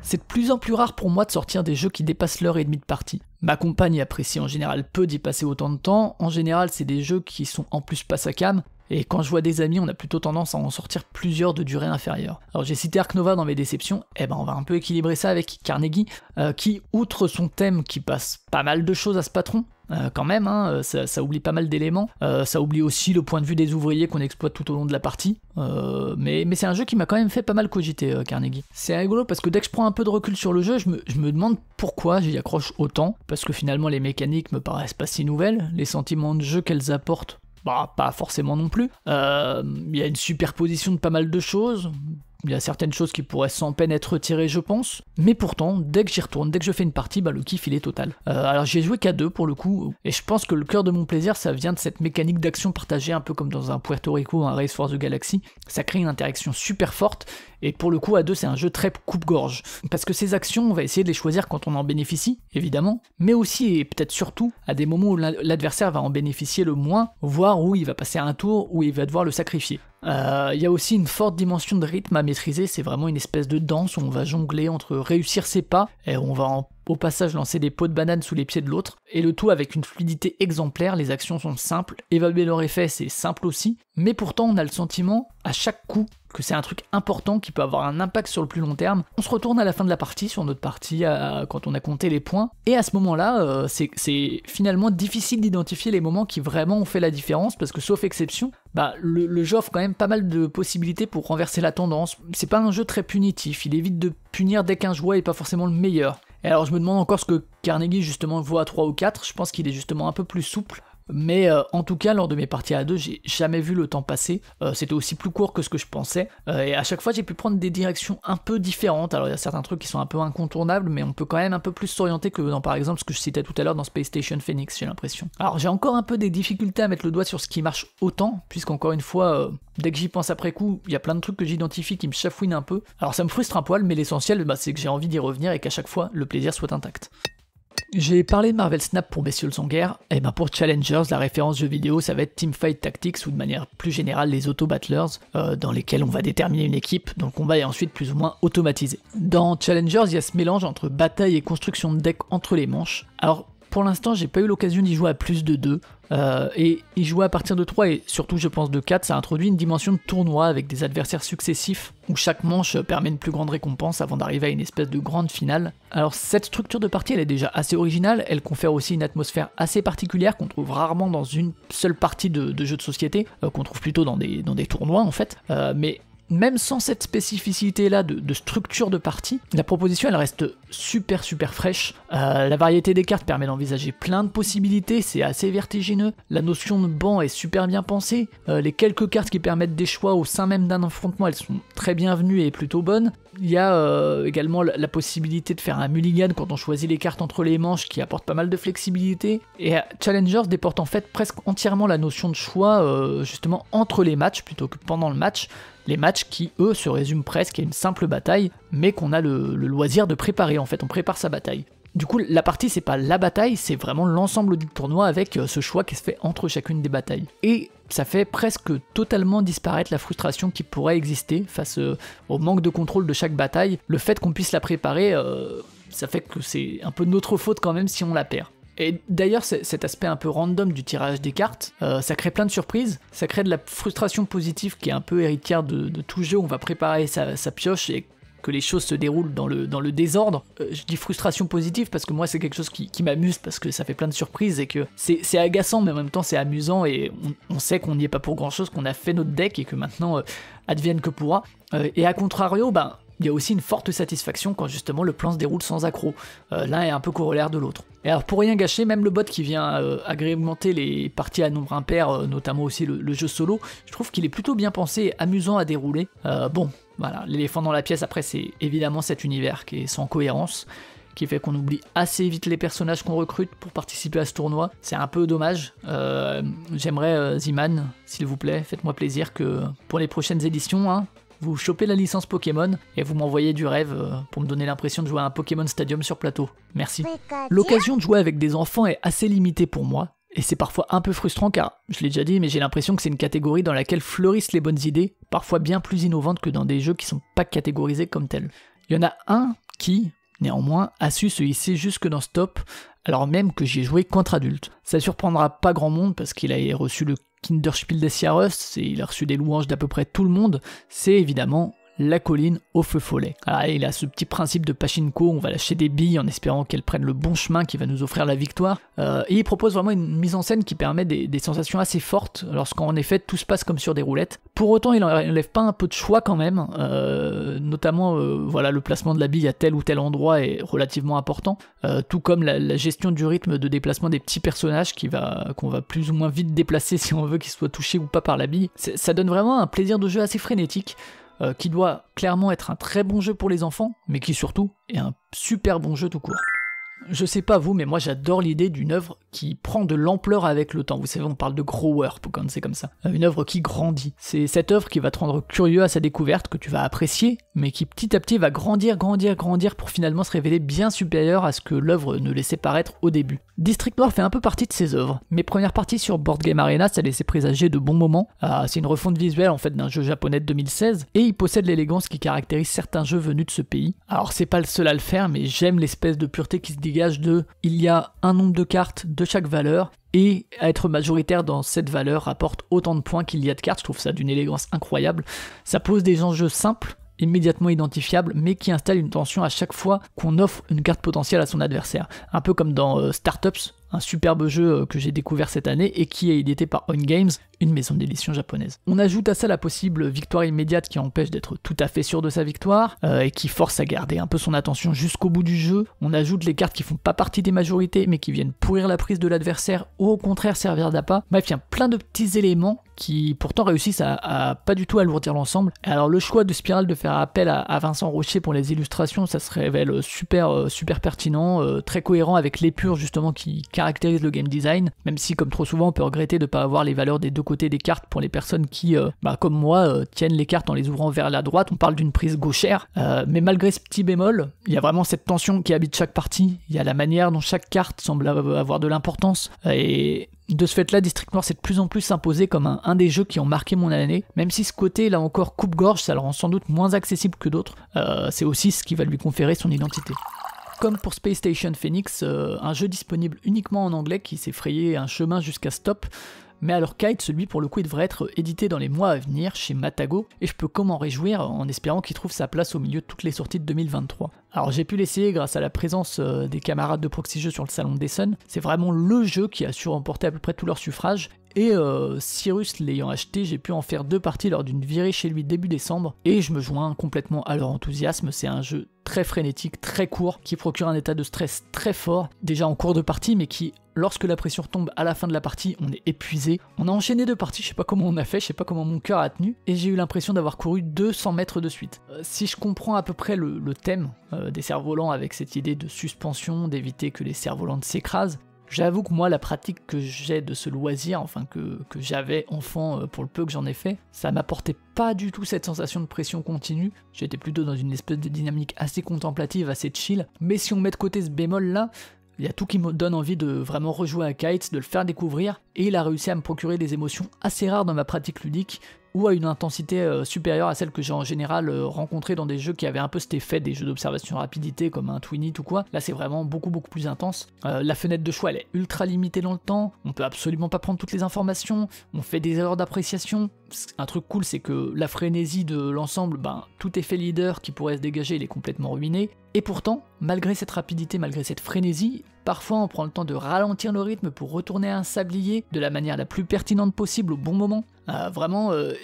C'est de plus en plus rare pour moi de sortir des jeux qui dépassent l'heure et demie de partie. Ma compagne apprécie en général peu d'y passer autant de temps, en général c'est des jeux qui sont en plus pas sa cam, et quand je vois des amis, on a plutôt tendance à en sortir plusieurs de durée inférieure. Alors j'ai cité Ark Nova dans mes déceptions, et ben on va un peu équilibrer ça avec Carnegie, qui, outre son thème qui passe pas mal de choses à ce patron, quand même, hein, ça oublie pas mal d'éléments, ça oublie aussi le point de vue des ouvriers qu'on exploite tout au long de la partie, mais c'est un jeu qui m'a quand même fait pas mal cogiter, Carnegie. C'est rigolo parce que dès que je prends un peu de recul sur le jeu, je me demande pourquoi j'y accroche autant, parce que finalement les mécaniques me paraissent pas si nouvelles, les sentiments de jeu qu'elles apportent, bah pas forcément non plus, il y a une superposition de pas mal de choses. Il y a certaines choses qui pourraient sans peine être retirées, je pense, mais pourtant, dès que j'y retourne, dès que je fais une partie, bah le kiff il est total. Alors j'y ai joué qu'à 2 pour le coup, et je pense que le cœur de mon plaisir, ça vient de cette mécanique d'action partagée, un peu comme dans un Puerto Rico ou un Race for the Galaxy. Ça crée une interaction super forte, et pour le coup à 2 c'est un jeu très coupe-gorge, parce que ces actions, on va essayer de les choisir quand on en bénéficie, évidemment, mais aussi, et peut-être surtout, à des moments où l'adversaire va en bénéficier le moins, voire où il va passer un tour où il va devoir le sacrifier. Il y a aussi une forte dimension de rythme à maîtriser, c'est vraiment une espèce de danse où on va jongler entre réussir ses pas, et on va au passage lancer des pots de banane sous les pieds de l'autre, et le tout avec une fluidité exemplaire. Les actions sont simples, évaluer leur effet c'est simple aussi, mais pourtant on a le sentiment à chaque coup que c'est un truc important qui peut avoir un impact sur le plus long terme. On se retourne à la fin de la partie, sur notre partie, quand on a compté les points, et à ce moment-là, c'est finalement difficile d'identifier les moments qui vraiment ont fait la différence, parce que sauf exception, bah, le jeu offre quand même pas mal de possibilités pour renverser la tendance. C'est pas un jeu très punitif, il évite de punir dès qu'un joueur est pas forcément le meilleur. Et alors je me demande encore ce que Carnegie justement vaut à 3 ou 4, je pense qu'il est justement un peu plus souple, mais en tout cas lors de mes parties à 2, j'ai jamais vu le temps passer, c'était aussi plus court que ce que je pensais, et à chaque fois j'ai pu prendre des directions un peu différentes. Alors il y a certains trucs qui sont un peu incontournables, mais on peut quand même un peu plus s'orienter que dans par exemple ce que je citais tout à l'heure dans Space Station Phoenix, j'ai l'impression. Alors j'ai encore un peu des difficultés à mettre le doigt sur ce qui marche autant, puisqu'encore une fois, dès que j'y pense après coup, il y a plein de trucs que j'identifie qui me chafouinent un peu. Alors ça me frustre un poil, mais l'essentiel bah, c'est que j'ai envie d'y revenir et qu'à chaque fois le plaisir soit intact. J'ai parlé de Marvel Snap pour Bestioles en guerre, et ben pour Challengers, la référence jeu vidéo, ça va être Teamfight Tactics, ou de manière plus générale les auto-battlers, dans lesquels on va déterminer une équipe dont le combat est ensuite plus ou moins automatisé. Dans Challengers, il y a ce mélange entre bataille et construction de deck entre les manches. Alors pour l'instant, j'ai pas eu l'occasion d'y jouer à plus de 2, et y jouer à partir de 3 et surtout je pense de 4, ça introduit une dimension de tournoi avec des adversaires successifs où chaque manche permet une plus grande récompense avant d'arriver à une espèce de grande finale. Alors cette structure de partie elle est déjà assez originale, elle confère aussi une atmosphère assez particulière qu'on trouve rarement dans une seule partie de jeux de société, qu'on trouve plutôt dans des tournois en fait, mais même sans cette spécificité là de structure de partie, la proposition elle reste super fraîche. La variété des cartes permet d'envisager plein de possibilités, c'est assez vertigineux. La notion de banc est super bien pensée. Les quelques cartes qui permettent des choix au sein même d'un affrontement, elles sont très bienvenues et plutôt bonnes. Il y a également la possibilité de faire un mulligan quand on choisit les cartes entre les manches qui apporte pas mal de flexibilité. Et Challengers déporte en fait presque entièrement la notion de choix justement entre les matchs plutôt que pendant le match. Les matchs qui, eux, se résument presque à une simple bataille, mais qu'on a le loisir de préparer, en fait, on prépare sa bataille. Du coup, la partie, c'est pas la bataille, c'est vraiment l'ensemble du tournoi avec ce choix qui se fait entre chacune des batailles. Et ça fait presque totalement disparaître la frustration qui pourrait exister face au manque de contrôle de chaque bataille. Le fait qu'on puisse la préparer, ça fait que c'est un peu notre faute quand même si on la perd. Et d'ailleurs, cet aspect un peu random du tirage des cartes, ça crée plein de surprises, ça crée de la frustration positive qui est un peu héritière de tout jeu où on va préparer sa pioche et que les choses se déroulent dans le désordre. Je dis frustration positive parce que moi c'est quelque chose qui m'amuse parce que ça fait plein de surprises et que c'est agaçant mais en même temps c'est amusant et on sait qu'on n'y est pas pour grand chose, qu'on a fait notre deck et que maintenant advienne que pourra. Et à contrario, il y a aussi une forte satisfaction quand justement le plan se déroule sans accroc. L'un est un peu corollaire de l'autre. Et alors pour rien gâcher, même le bot qui vient agrémenter les parties à nombre impair, notamment aussi le jeu solo, je trouve qu'il est plutôt bien pensé et amusant à dérouler. Bon, voilà, l'éléphant dans la pièce après c'est évidemment cet univers qui est sans cohérence, qui fait qu'on oublie assez vite les personnages qu'on recrute pour participer à ce tournoi. C'est un peu dommage. J'aimerais, Ziman, s'il vous plaît, faites-moi plaisir que pour les prochaines éditions, vous chopez la licence Pokémon et vous m'envoyez du rêve pour me donner l'impression de jouer à un Pokémon Stadium sur plateau. Merci. L'occasion de jouer avec des enfants est assez limitée pour moi, et c'est parfois un peu frustrant car, je l'ai déjà dit, mais j'ai l'impression que c'est une catégorie dans laquelle fleurissent les bonnes idées, parfois bien plus innovantes que dans des jeux qui sont pas catégorisés comme tels. Il y en a un qui, néanmoins, a su se hisser jusque dans ce top, alors même que j'y ai joué contre adultes. Ça surprendra pas grand monde parce qu'il a reçu le Kinderspiel des Jahres, il a reçu des louanges d'à peu près tout le monde, c'est évidemment la colline au feu follet. Alors, il a ce petit principe de pachinko, on va lâcher des billes en espérant qu'elles prennent le bon chemin qui va nous offrir la victoire, et il propose vraiment une mise en scène qui permet des sensations assez fortes lorsqu'en effet tout se passe comme sur des roulettes. Pour autant il n'enlève pas un peu de choix quand même, notamment voilà, le placement de la bille à tel ou tel endroit est relativement important, tout comme la gestion du rythme de déplacement des petits personnages qu'on va plus ou moins vite déplacer si on veut qu'ils soient touchés ou pas par la bille. Ça donne vraiment un plaisir de jeu assez frénétique, qui doit clairement être un très bon jeu pour les enfants, mais qui surtout est un super bon jeu tout court. Je sais pas vous, mais moi j'adore l'idée d'une œuvre qui prend de l'ampleur avec le temps. Vous savez, on parle de grower quand c'est comme ça. Une œuvre qui grandit. C'est cette œuvre qui va te rendre curieux à sa découverte, que tu vas apprécier, mais qui petit à petit va grandir pour finalement se révéler bien supérieure à ce que l'œuvre ne laissait paraître au début. District Noir fait un peu partie de ces œuvres. Mes premières parties sur Board Game Arena, ça laissait présager de bons moments. C'est une refonte visuelle en fait d'un jeu japonais de 2016, et il possède l'élégance qui caractérise certains jeux venus de ce pays. Alors c'est pas le seul à le faire, mais j'aime l'espèce de pureté qui se dégage de il y a un nombre de cartes de chaque valeur, et être majoritaire dans cette valeur rapporte autant de points qu'il y a de cartes. Je trouve ça d'une élégance incroyable. Ça pose des enjeux simples, immédiatement identifiables, mais qui installent une tension à chaque fois qu'on offre une carte potentielle à son adversaire. Un peu comme dans Startups, un superbe jeu que j'ai découvert cette année et qui est édité par On Games, une maison d'édition japonaise. On ajoute à ça la possible victoire immédiate qui empêche d'être tout à fait sûr de sa victoire, et qui force à garder un peu son attention jusqu'au bout du jeu. On ajoute les cartes qui font pas partie des majorités mais qui viennent pourrir la prise de l'adversaire ou au contraire servir d'appât. Bref, il y a plein de petits éléments qui pourtant réussissent à pas du tout alourdir l'ensemble. Alors le choix de Spiral de faire appel à Vincent Rocher pour les illustrations, ça se révèle super pertinent, très cohérent avec l'épure justement qui caractérise le game design, même si comme trop souvent on peut regretter de ne pas avoir les valeurs des deux côtés des cartes pour les personnes qui, comme moi, tiennent les cartes en les ouvrant vers la droite. On parle d'une prise gauchère, mais malgré ce petit bémol, il y a vraiment cette tension qui habite chaque partie, il y a la manière dont chaque carte semble avoir de l'importance, et de ce fait-là, District Noir s'est de plus en plus imposé comme un des jeux qui ont marqué mon année, même si ce côté, là encore, coupe-gorge, ça le rend sans doute moins accessible que d'autres, c'est aussi ce qui va lui conférer son identité. Comme pour Space Station Phoenix, un jeu disponible uniquement en anglais qui s'est frayé un chemin jusqu'à Stop, mais alors Kite, celui pour le coup, il devrait être édité dans les mois à venir chez Matago, et je peux que m'en réjouir en espérant qu'il trouve sa place au milieu de toutes les sorties de 2023. Alors j'ai pu l'essayer grâce à la présence des camarades de Proxy Jeux sur le salon d'Essen, c'est vraiment le jeu qui a su remporter à peu près tous leurs suffrages, et Cyrus l'ayant acheté, j'ai pu en faire 2 parties lors d'une virée chez lui début décembre, et je me joins complètement à leur enthousiasme. C'est un jeu très frénétique, très court, qui procure un état de stress très fort, déjà en cours de partie, mais qui, lorsque la pression tombe à la fin de la partie, on est épuisé. On a enchaîné 2 parties, je sais pas comment on a fait, je sais pas comment mon cœur a tenu, et j'ai eu l'impression d'avoir couru 200 mètres de suite. Si je comprends à peu près le thème des cerfs-volants avec cette idée de suspension, d'éviter que les cerfs-volants ne s'écrasent, j'avoue que moi, la pratique que j'ai de ce loisir, enfin que j'avais enfant pour le peu que j'en ai fait, ça m'apportait pas du tout cette sensation de pression continue. J'étais plutôt dans une espèce de dynamique assez contemplative, assez chill. Mais si on met de côté ce bémol-là, il y a tout qui me donne envie de vraiment rejouer à Kite, de le faire découvrir, et il a réussi à me procurer des émotions assez rares dans ma pratique ludique, ou à une intensité supérieure à celle que j'ai en général rencontrée dans des jeux qui avaient un peu cet effet des jeux d'observation rapidité comme un Twin It ou quoi. Là c'est vraiment beaucoup plus intense. La fenêtre de choix elle est ultra limitée dans le temps, on peut absolument pas prendre toutes les informations, on fait des erreurs d'appréciation. Un truc cool c'est que la frénésie de l'ensemble, tout effet leader qui pourrait se dégager il est complètement ruiné. Et pourtant, malgré cette rapidité, malgré cette frénésie, parfois on prend le temps de ralentir le rythme pour retourner à un sablier de la manière la plus pertinente possible au bon moment.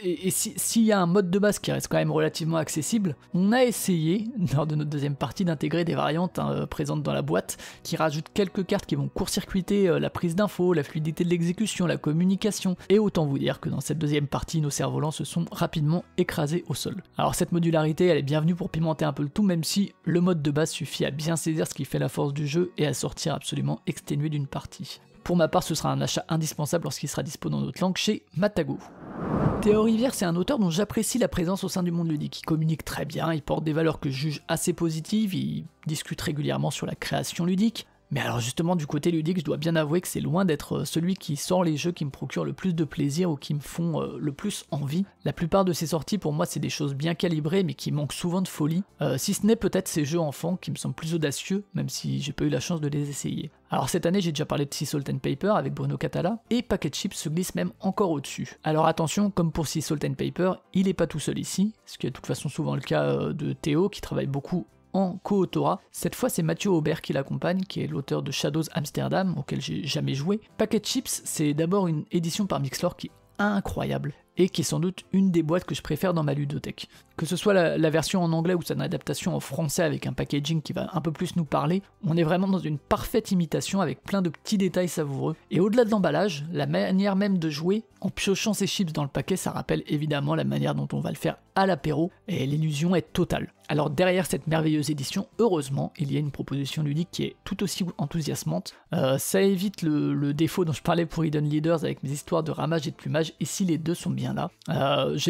Et s'il y a un mode de base qui reste quand même relativement accessible, on a essayé, lors de notre deuxième partie, d'intégrer des variantes présentes dans la boîte, qui rajoutent quelques cartes qui vont court-circuiter la prise d'infos, la fluidité de l'exécution, la communication, et autant vous dire que dans cette deuxième partie, nos cerfs-volants se sont rapidement écrasés au sol. Alors cette modularité, elle est bienvenue pour pimenter un peu le tout, même si le mode de base suffit à bien saisir ce qui fait la force du jeu et à sortir absolument exténué d'une partie. Pour ma part, ce sera un achat indispensable lorsqu'il sera dispo dans notre langue chez Matago. Théo Rivière, c'est un auteur dont j'apprécie la présence au sein du monde ludique. Il communique très bien, il porte des valeurs que je juge assez positives, il discute régulièrement sur la création ludique, Mais alors justement du côté ludique, je dois bien avouer que c'est loin d'être celui qui sort les jeux qui me procurent le plus de plaisir ou qui me font le plus envie. La plupart de ces sorties pour moi c'est des choses bien calibrées mais qui manquent souvent de folie, si ce n'est peut-être ces jeux enfants qui me semblent plus audacieux, même si j'ai pas eu la chance de les essayer. Alors cette année j'ai déjà parlé de Sea Salt and Paper avec Bruno Catala, et Packet Chips se glisse même encore au-dessus. Alors attention, comme pour Sea Salt and Paper, il est pas tout seul ici, ce qui est de toute façon souvent le cas de Théo qui travaille beaucoup en co-autorat. Cette fois c'est Mathieu Aubert qui l'accompagne, qui est l'auteur de Shadows Amsterdam, auquel j'ai jamais joué. Packet Chips, c'est d'abord une édition par Mixlore qui est incroyable, et qui est sans doute une des boîtes que je préfère dans ma ludothèque. Que ce soit la version en anglais ou son adaptation en français avec un packaging qui va un peu plus nous parler, on est vraiment dans une parfaite imitation avec plein de petits détails savoureux. Et au-delà de l'emballage, la manière même de jouer, en piochant ses chips dans le paquet, ça rappelle évidemment la manière dont on va le faire à l'apéro, et l'illusion est totale. Alors derrière cette merveilleuse édition, heureusement, il y a une proposition ludique qui est tout aussi enthousiasmante. Ça évite le défaut dont je parlais pour Hidden Leaders avec mes histoires de ramage et de plumage, ici les deux sont bien là.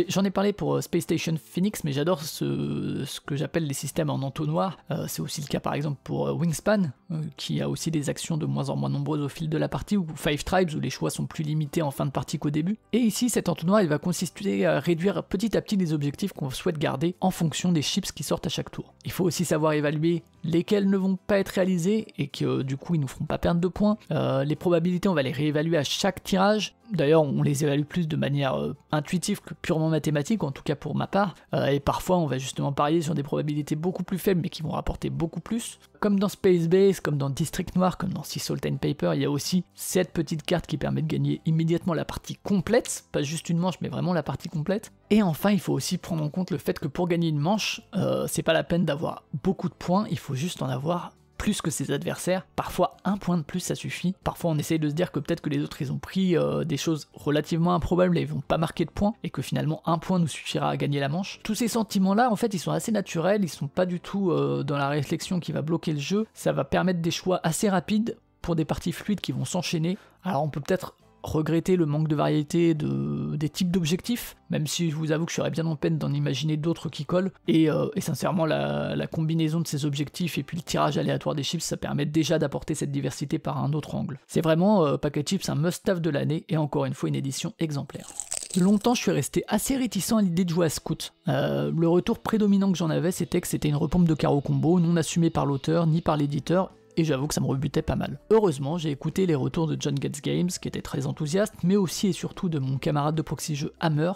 J'en ai parlé pour Space Station Phoenix, mais j'adore ce que j'appelle les systèmes en entonnoir. C'est aussi le cas par exemple pour Wingspan, qui a aussi des actions de moins en moins nombreuses au fil de la partie, ou Five Tribes où les choix sont plus limités en fin de partie qu'au début. Et ici cet entonnoir il va consister à réduire petit à petit les objectifs qu'on souhaite garder en fonction des chips qui sortent à chaque tour. Il faut aussi savoir évaluer lesquels ne vont pas être réalisés et que du coup ils nous feront pas perdre de points. Les probabilités on va les réévaluer à chaque tirage. D'ailleurs on les évalue plus de manière intuitive que purement mathématique, en tout cas pour ma part, et parfois on va justement parier sur des probabilités beaucoup plus faibles mais qui vont rapporter beaucoup plus. Comme dans Space Base, comme dans District Noir, comme dans Sea Salt and Paper, il y a aussi cette petite carte qui permet de gagner immédiatement la partie complète, pas juste une manche mais vraiment la partie complète. Et enfin il faut aussi prendre en compte le fait que pour gagner une manche, c'est pas la peine d'avoir beaucoup de points, il faut juste en avoir plus que ses adversaires. Parfois un point de plus ça suffit, parfois on essaye de se dire que peut-être que les autres ils ont pris des choses relativement improbables et ils vont pas marquer de points, et que finalement un point nous suffira à gagner la manche. Tous ces sentiments là en fait ils sont assez naturels, ils sont pas du tout dans la réflexion qui va bloquer le jeu, ça va permettre des choix assez rapides pour des parties fluides qui vont s'enchaîner. Alors on peut peut-être regretter le manque de variété des types d'objectifs, même si je vous avoue que je serais bien en peine d'en imaginer d'autres qui collent, et sincèrement la combinaison de ces objectifs et puis le tirage aléatoire des chips, ça permet déjà d'apporter cette diversité par un autre angle. C'est vraiment Packet Chips un must-have de l'année, et encore une fois une édition exemplaire. Longtemps je suis resté assez réticent à l'idée de jouer à Scout. Le retour prédominant que j'en avais c'était que c'était une repompe de carreau combo, non assumée par l'auteur ni par l'éditeur, et j'avoue que ça me rebutait pas mal. Heureusement, j'ai écouté les retours de John Getz Games, qui était très enthousiaste, mais aussi et surtout de mon camarade de proxy jeu Hammer,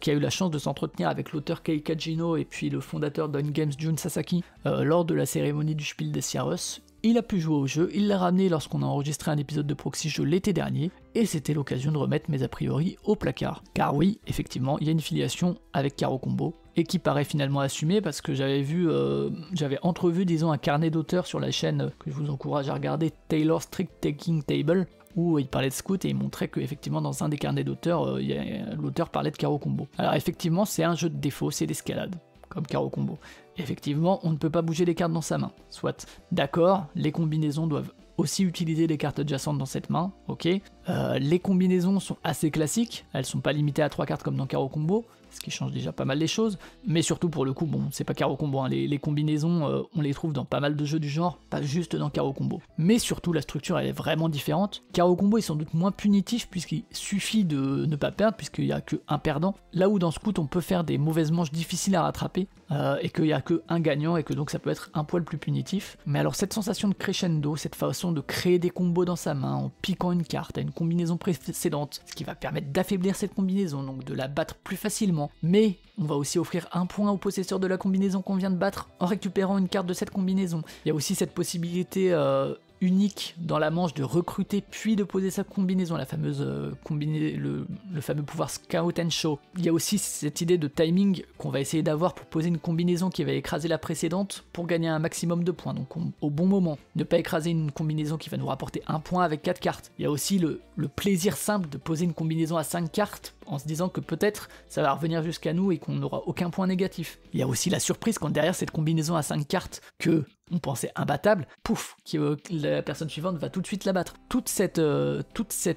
qui a eu la chance de s'entretenir avec l'auteur Kei Kajino et puis le fondateur d'On Games Jun Sasaki lors de la cérémonie du Spiel des Jahres. Il a pu jouer au jeu, il l'a ramené lorsqu'on a enregistré un épisode de Proxy Jeux l'été dernier, et c'était l'occasion de remettre mes a priori au placard. Car oui, effectivement, il y a une filiation avec Caro Combo, et qui paraît finalement assumée parce que j'avais entrevu disons un carnet d'auteurs sur la chaîne que je vous encourage à regarder, Taylor Strict Taking Table, où il parlait de Scout et il montrait que effectivement dans un des carnets d'auteurs, l'auteur parlait de Caro Combo. Alors effectivement c'est un jeu de défaut, c'est d'escalade, comme Caro Combo. Effectivement, on ne peut pas bouger les cartes dans sa main. Soit, d'accord, les combinaisons doivent aussi utiliser les cartes adjacentes dans cette main, ok. Les combinaisons sont assez classiques, elles sont pas limitées à 3 cartes comme dans Caro Combo, ce qui change déjà pas mal les choses, mais surtout pour le coup, bon, c'est pas Caro Combo, hein, les combinaisons, on les trouve dans pas mal de jeux du genre, pas juste dans Caro Combo. Mais surtout, la structure, elle est vraiment différente. Caro Combo est sans doute moins punitif, puisqu'il suffit de ne pas perdre, puisqu'il n'y a qu'un perdant, là où dans Scout, on peut faire des mauvaises manches difficiles à rattraper, et qu'il n'y a qu'un gagnant, et que donc ça peut être un poil plus punitif. Mais alors cette sensation de crescendo, cette façon de créer des combos dans sa main, en piquant une carte à une combinaison précédente, ce qui va permettre d'affaiblir cette combinaison, donc de la battre plus facilement, mais on va aussi offrir un point au possesseur de la combinaison qu'on vient de battre en récupérant une carte de cette combinaison. Il y a aussi cette possibilité unique dans la manche de recruter puis de poser sa combinaison, la fameuse le fameux pouvoir Scout and Show. Il y a aussi cette idée de timing qu'on va essayer d'avoir pour poser une combinaison qui va écraser la précédente pour gagner un maximum de points, donc au bon moment. Ne pas écraser une combinaison qui va nous rapporter un point avec 4 cartes. Il y a aussi le plaisir simple de poser une combinaison à 5 cartes en se disant que peut-être ça va revenir jusqu'à nous et qu'on n'aura aucun point négatif. Il y a aussi la surprise quand derrière cette combinaison à 5 cartes que on pensait imbattable, pouf, la personne suivante va tout de suite la battre. Toute cette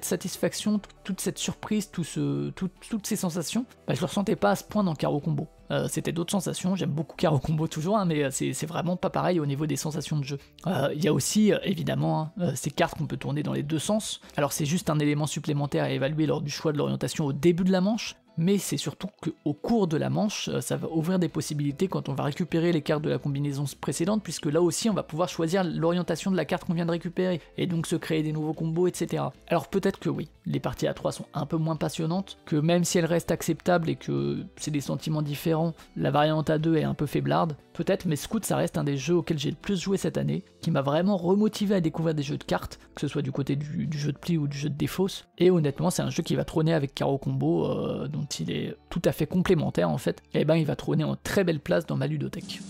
satisfaction, toute cette surprise, toutes ces sensations, je ne le ressentais pas à ce point dans Caro Combo. c'était d'autres sensations. J'aime beaucoup Caro Combo toujours, hein, mais c'est vraiment pas pareil au niveau des sensations de jeu. Il y a aussi évidemment ces cartes qu'on peut tourner dans les deux sens. Alors c'est juste un élément supplémentaire à évaluer lors du choix de l'orientation au début de la manche, mais c'est surtout qu'au cours de la manche, ça va ouvrir des possibilités quand on va récupérer les cartes de la combinaison précédente, puisque là aussi on va pouvoir choisir l'orientation de la carte qu'on vient de récupérer, et donc se créer des nouveaux combos, etc. Alors peut-être que oui, les parties à 3 sont un peu moins passionnantes, que même si elles restent acceptables et que c'est des sentiments différents, la variante à 2 est un peu faiblarde, peut-être, mais Scout ça reste un des jeux auxquels j'ai le plus joué cette année, qui m'a vraiment remotivé à découvrir des jeux de cartes, que ce soit du côté du jeu de pli ou du jeu de défausse, et honnêtement c'est un jeu qui va trôner avec Caro Combo, dont il est tout à fait complémentaire en fait, et ben il va trôner en très belle place dans ma ludothèque.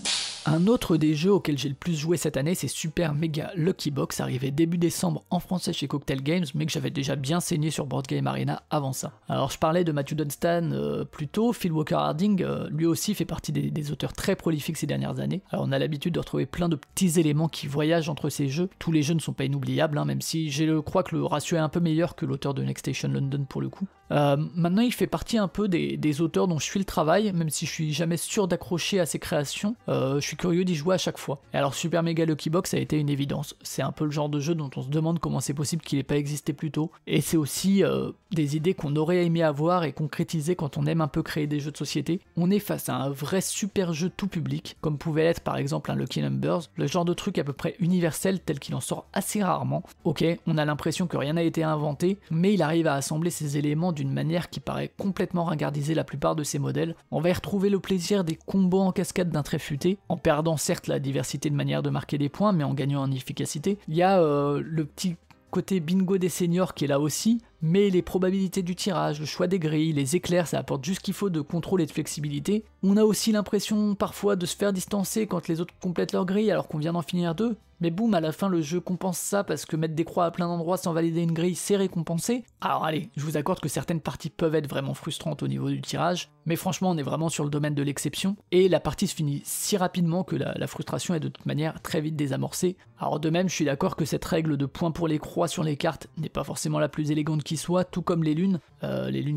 Un autre des jeux auxquels j'ai le plus joué cette année, c'est Super Mega Lucky Box, arrivé début décembre en français chez Cocktail Games, mais que j'avais déjà bien saigné sur Board Game Arena avant ça. Alors je parlais de Matthew Dunstan plus tôt, Phil Walker Harding, lui aussi fait partie des auteurs très prolifiques ces dernières années. Alors on a l'habitude de retrouver plein de petits éléments qui voyagent entre ces jeux, tous les jeux ne sont pas inoubliables, hein, même si je crois que le ratio est un peu meilleur que l'auteur de Next Station London pour le coup. Maintenant il fait partie un peu des auteurs dont je suis le travail, même si je suis jamais sûr d'accrocher à ses créations, je suis curieux d'y jouer à chaque fois. Et alors Super Mega Lucky Box a été une évidence, c'est un peu le genre de jeu dont on se demande comment c'est possible qu'il ait pas existé plus tôt, et c'est aussi des idées qu'on aurait aimé avoir et concrétiser quand on aime un peu créer des jeux de société. On est face à un vrai super jeu tout public, comme pouvait être par exemple un Lucky Numbers, le genre de truc à peu près universel tel qu'il en sort assez rarement. Ok, on a l'impression que rien n'a été inventé, mais il arrive à assembler ces éléments d'une manière qui paraît complètement ringardiser la plupart de ses modèles. On va y retrouver le plaisir des combos en cascade d'un trait futé, en perdant certes la diversité de manière de marquer des points, mais en gagnant en efficacité. Il y a le petit côté bingo des seniors qui est là aussi, mais les probabilités du tirage, le choix des grilles, les éclairs, ça apporte juste ce qu'il faut de contrôle et de flexibilité. On a aussi l'impression parfois de se faire distancer quand les autres complètent leur grille alors qu'on vient d'en finir deux, mais boum, à la fin le jeu compense ça parce que mettre des croix à plein d'endroits sans valider une grille c'est récompensé. Alors allez, je vous accorde que certaines parties peuvent être vraiment frustrantes au niveau du tirage, mais franchement on est vraiment sur le domaine de l'exception, et la partie se finit si rapidement que la frustration est de toute manière très vite désamorcée. Alors de même je suis d'accord que cette règle de points pour les croix sur les cartes n'est pas forcément la plus élégante qui soit, tout comme les lunes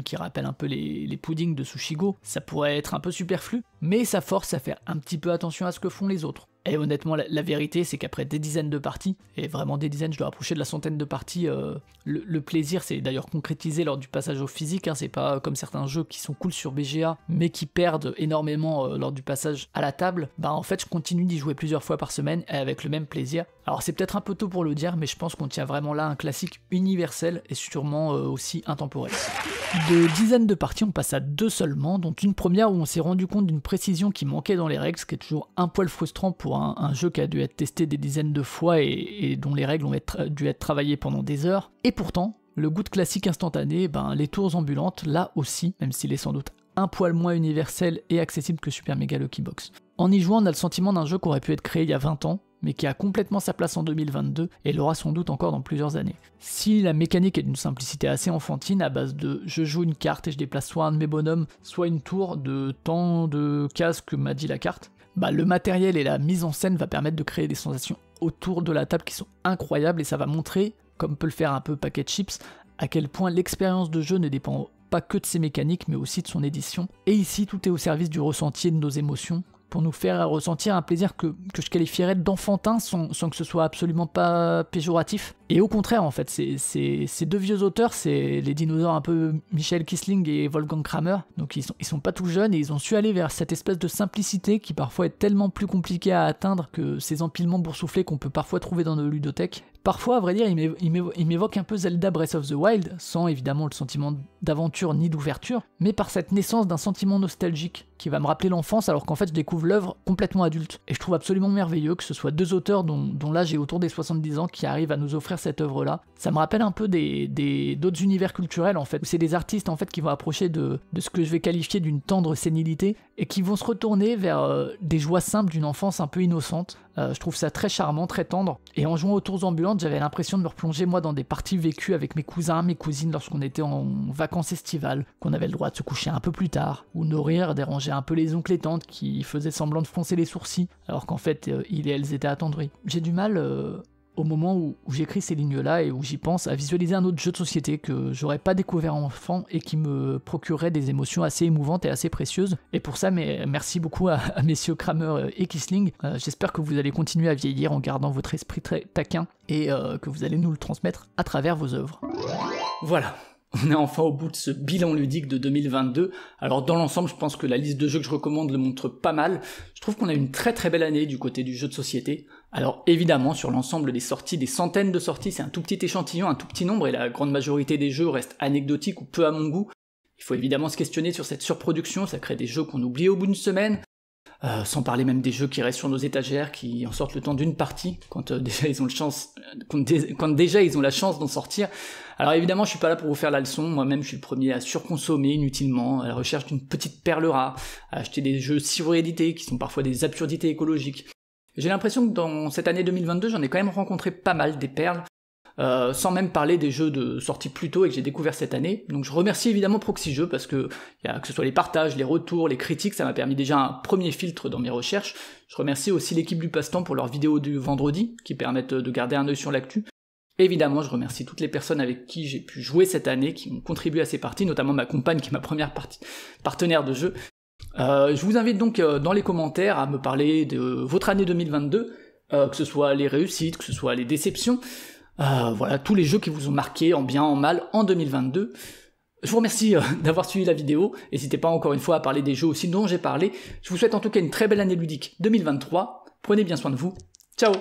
qui rappellent un peu les puddings de Sushigo, ça pourrait être un peu superflu, mais ça force à faire un petit peu attention à ce que font les autres. Et honnêtement, la vérité, c'est qu'après des dizaines de parties, et vraiment des dizaines, je dois approcher de la centaine de parties, le plaisir, c'est d'ailleurs concrétisé lors du passage au physique, hein, c'est pas comme certains jeux qui sont cool sur BGA, mais qui perdent énormément lors du passage à la table, bah en fait, je continue d'y jouer plusieurs fois par semaine, et avec le même plaisir. Alors c'est peut-être un peu tôt pour le dire, mais je pense qu'on tient vraiment là un classique universel, et sûrement aussi intemporel. De dizaines de parties, on passe à 2 seulement, dont une première où on s'est rendu compte d'une précision qui manquait dans les règles, ce qui est toujours un poil frustrant pour un jeu qui a dû être testé des dizaines de fois et dont les règles ont dû être travaillées pendant des heures. Et pourtant, le goût de classique instantané, les tours ambulantes, là aussi, même s'il est sans doute un poil moins universel et accessible que Super Mega Lucky Box. En y jouant, on a le sentiment d'un jeu qui aurait pu être créé il y a 20 ans, mais qui a complètement sa place en 2022 et l'aura sans doute encore dans plusieurs années. Si la mécanique est d'une simplicité assez enfantine à base de je joue une carte et je déplace soit un de mes bonhommes, soit une tour de tant de cases que m'a dit la carte, le matériel et la mise en scène va permettre de créer des sensations autour de la table qui sont incroyables, et ça va montrer, comme peut le faire un peu Packet Chips, à quel point l'expérience de jeu ne dépend pas que de ses mécaniques mais aussi de son édition. Et ici tout est au service du ressenti et de nos émotions, pour nous faire ressentir un plaisir que je qualifierais d'enfantin sans que ce soit absolument pas péjoratif. Et au contraire en fait, ces deux vieux auteurs, c'est les dinosaures un peu Michael Kisling et Wolfgang Kramer, donc ils sont pas tout jeunes et ils ont su aller vers cette espèce de simplicité qui parfois est tellement plus compliquée à atteindre que ces empilements boursouflés qu'on peut parfois trouver dans nos ludothèques. Parfois, à vrai dire, il m'évoque un peu Zelda Breath of the Wild, sans évidemment le sentiment d'aventure ni d'ouverture, mais par cette naissance d'un sentiment nostalgique qui va me rappeler l'enfance alors qu'en fait je découvre l'œuvre complètement adulte. Et je trouve absolument merveilleux que ce soit deux auteurs dont l'âge est autour des 70 ans qui arrivent à nous offrir cette œuvre-là. Ça me rappelle un peu d'autres univers culturels en fait, où c'est des artistes en fait qui vont approcher de ce que je vais qualifier d'une tendre sénilité et qui vont se retourner vers des joies simples d'une enfance un peu innocente. Je trouve ça très charmant, très tendre. Et en jouant aux tours ambulantes, j'avais l'impression de me replonger moi dans des parties vécues avec mes cousins, mes cousines lorsqu'on était en vacances estivales, qu'on avait le droit de se coucher un peu plus tard, ou nourrir, déranger un peu les oncles et tantes qui faisaient semblant de froncer les sourcils, alors qu'en fait ils et elles étaient attendris. J'ai du mal au moment où j'écris ces lignes-là et où j'y pense, à visualiser un autre jeu de société que j'aurais pas découvert enfant et qui me procurerait des émotions assez émouvantes et assez précieuses. Et pour ça, merci beaucoup à messieurs Kramer et Kissling. J'espère que vous allez continuer à vieillir en gardant votre esprit très taquin et que vous allez nous le transmettre à travers vos œuvres. Voilà. On est enfin au bout de ce bilan ludique de 2022. Alors dans l'ensemble, je pense que la liste de jeux que je recommande le montre pas mal. Je trouve qu'on a une très très belle année du côté du jeu de société. Alors évidemment, sur l'ensemble des sorties, des centaines de sorties, c'est un tout petit échantillon, un tout petit nombre, et la grande majorité des jeux restent anecdotiques ou peu à mon goût. Il faut évidemment se questionner sur cette surproduction, ça crée des jeux qu'on oublie au bout d'une semaine. Sans parler même des jeux qui restent sur nos étagères, qui en sortent le temps d'une partie, quand déjà ils ont la chance d'en sortir. Alors évidemment, je suis pas là pour vous faire la leçon, moi-même je suis le premier à surconsommer inutilement, à la recherche d'une petite perle rare, à acheter des jeux surédités qui sont parfois des absurdités écologiques. J'ai l'impression que dans cette année 2022, j'en ai quand même rencontré pas mal des perles, sans même parler des jeux de sortie plus tôt et que j'ai découvert cette année. Donc je remercie évidemment Proxy Jeux parce que ce soit les partages, les retours, les critiques, ça m'a permis déjà un premier filtre dans mes recherches. Je remercie aussi l'équipe du Passe-Temps pour leurs vidéos du vendredi qui permettent de garder un œil sur l'actu. Évidemment, je remercie toutes les personnes avec qui j'ai pu jouer cette année, qui ont contribué à ces parties, notamment ma compagne qui est ma première partenaire de jeu. Je vous invite donc dans les commentaires à me parler de votre année 2022, que ce soit les réussites, que ce soit les déceptions, voilà, tous les jeux qui vous ont marqué en bien, en mal, en 2022. Je vous remercie d'avoir suivi la vidéo, n'hésitez pas encore une fois à parler des jeux aussi dont j'ai parlé. Je vous souhaite en tout cas une très belle année ludique 2023, prenez bien soin de vous, ciao.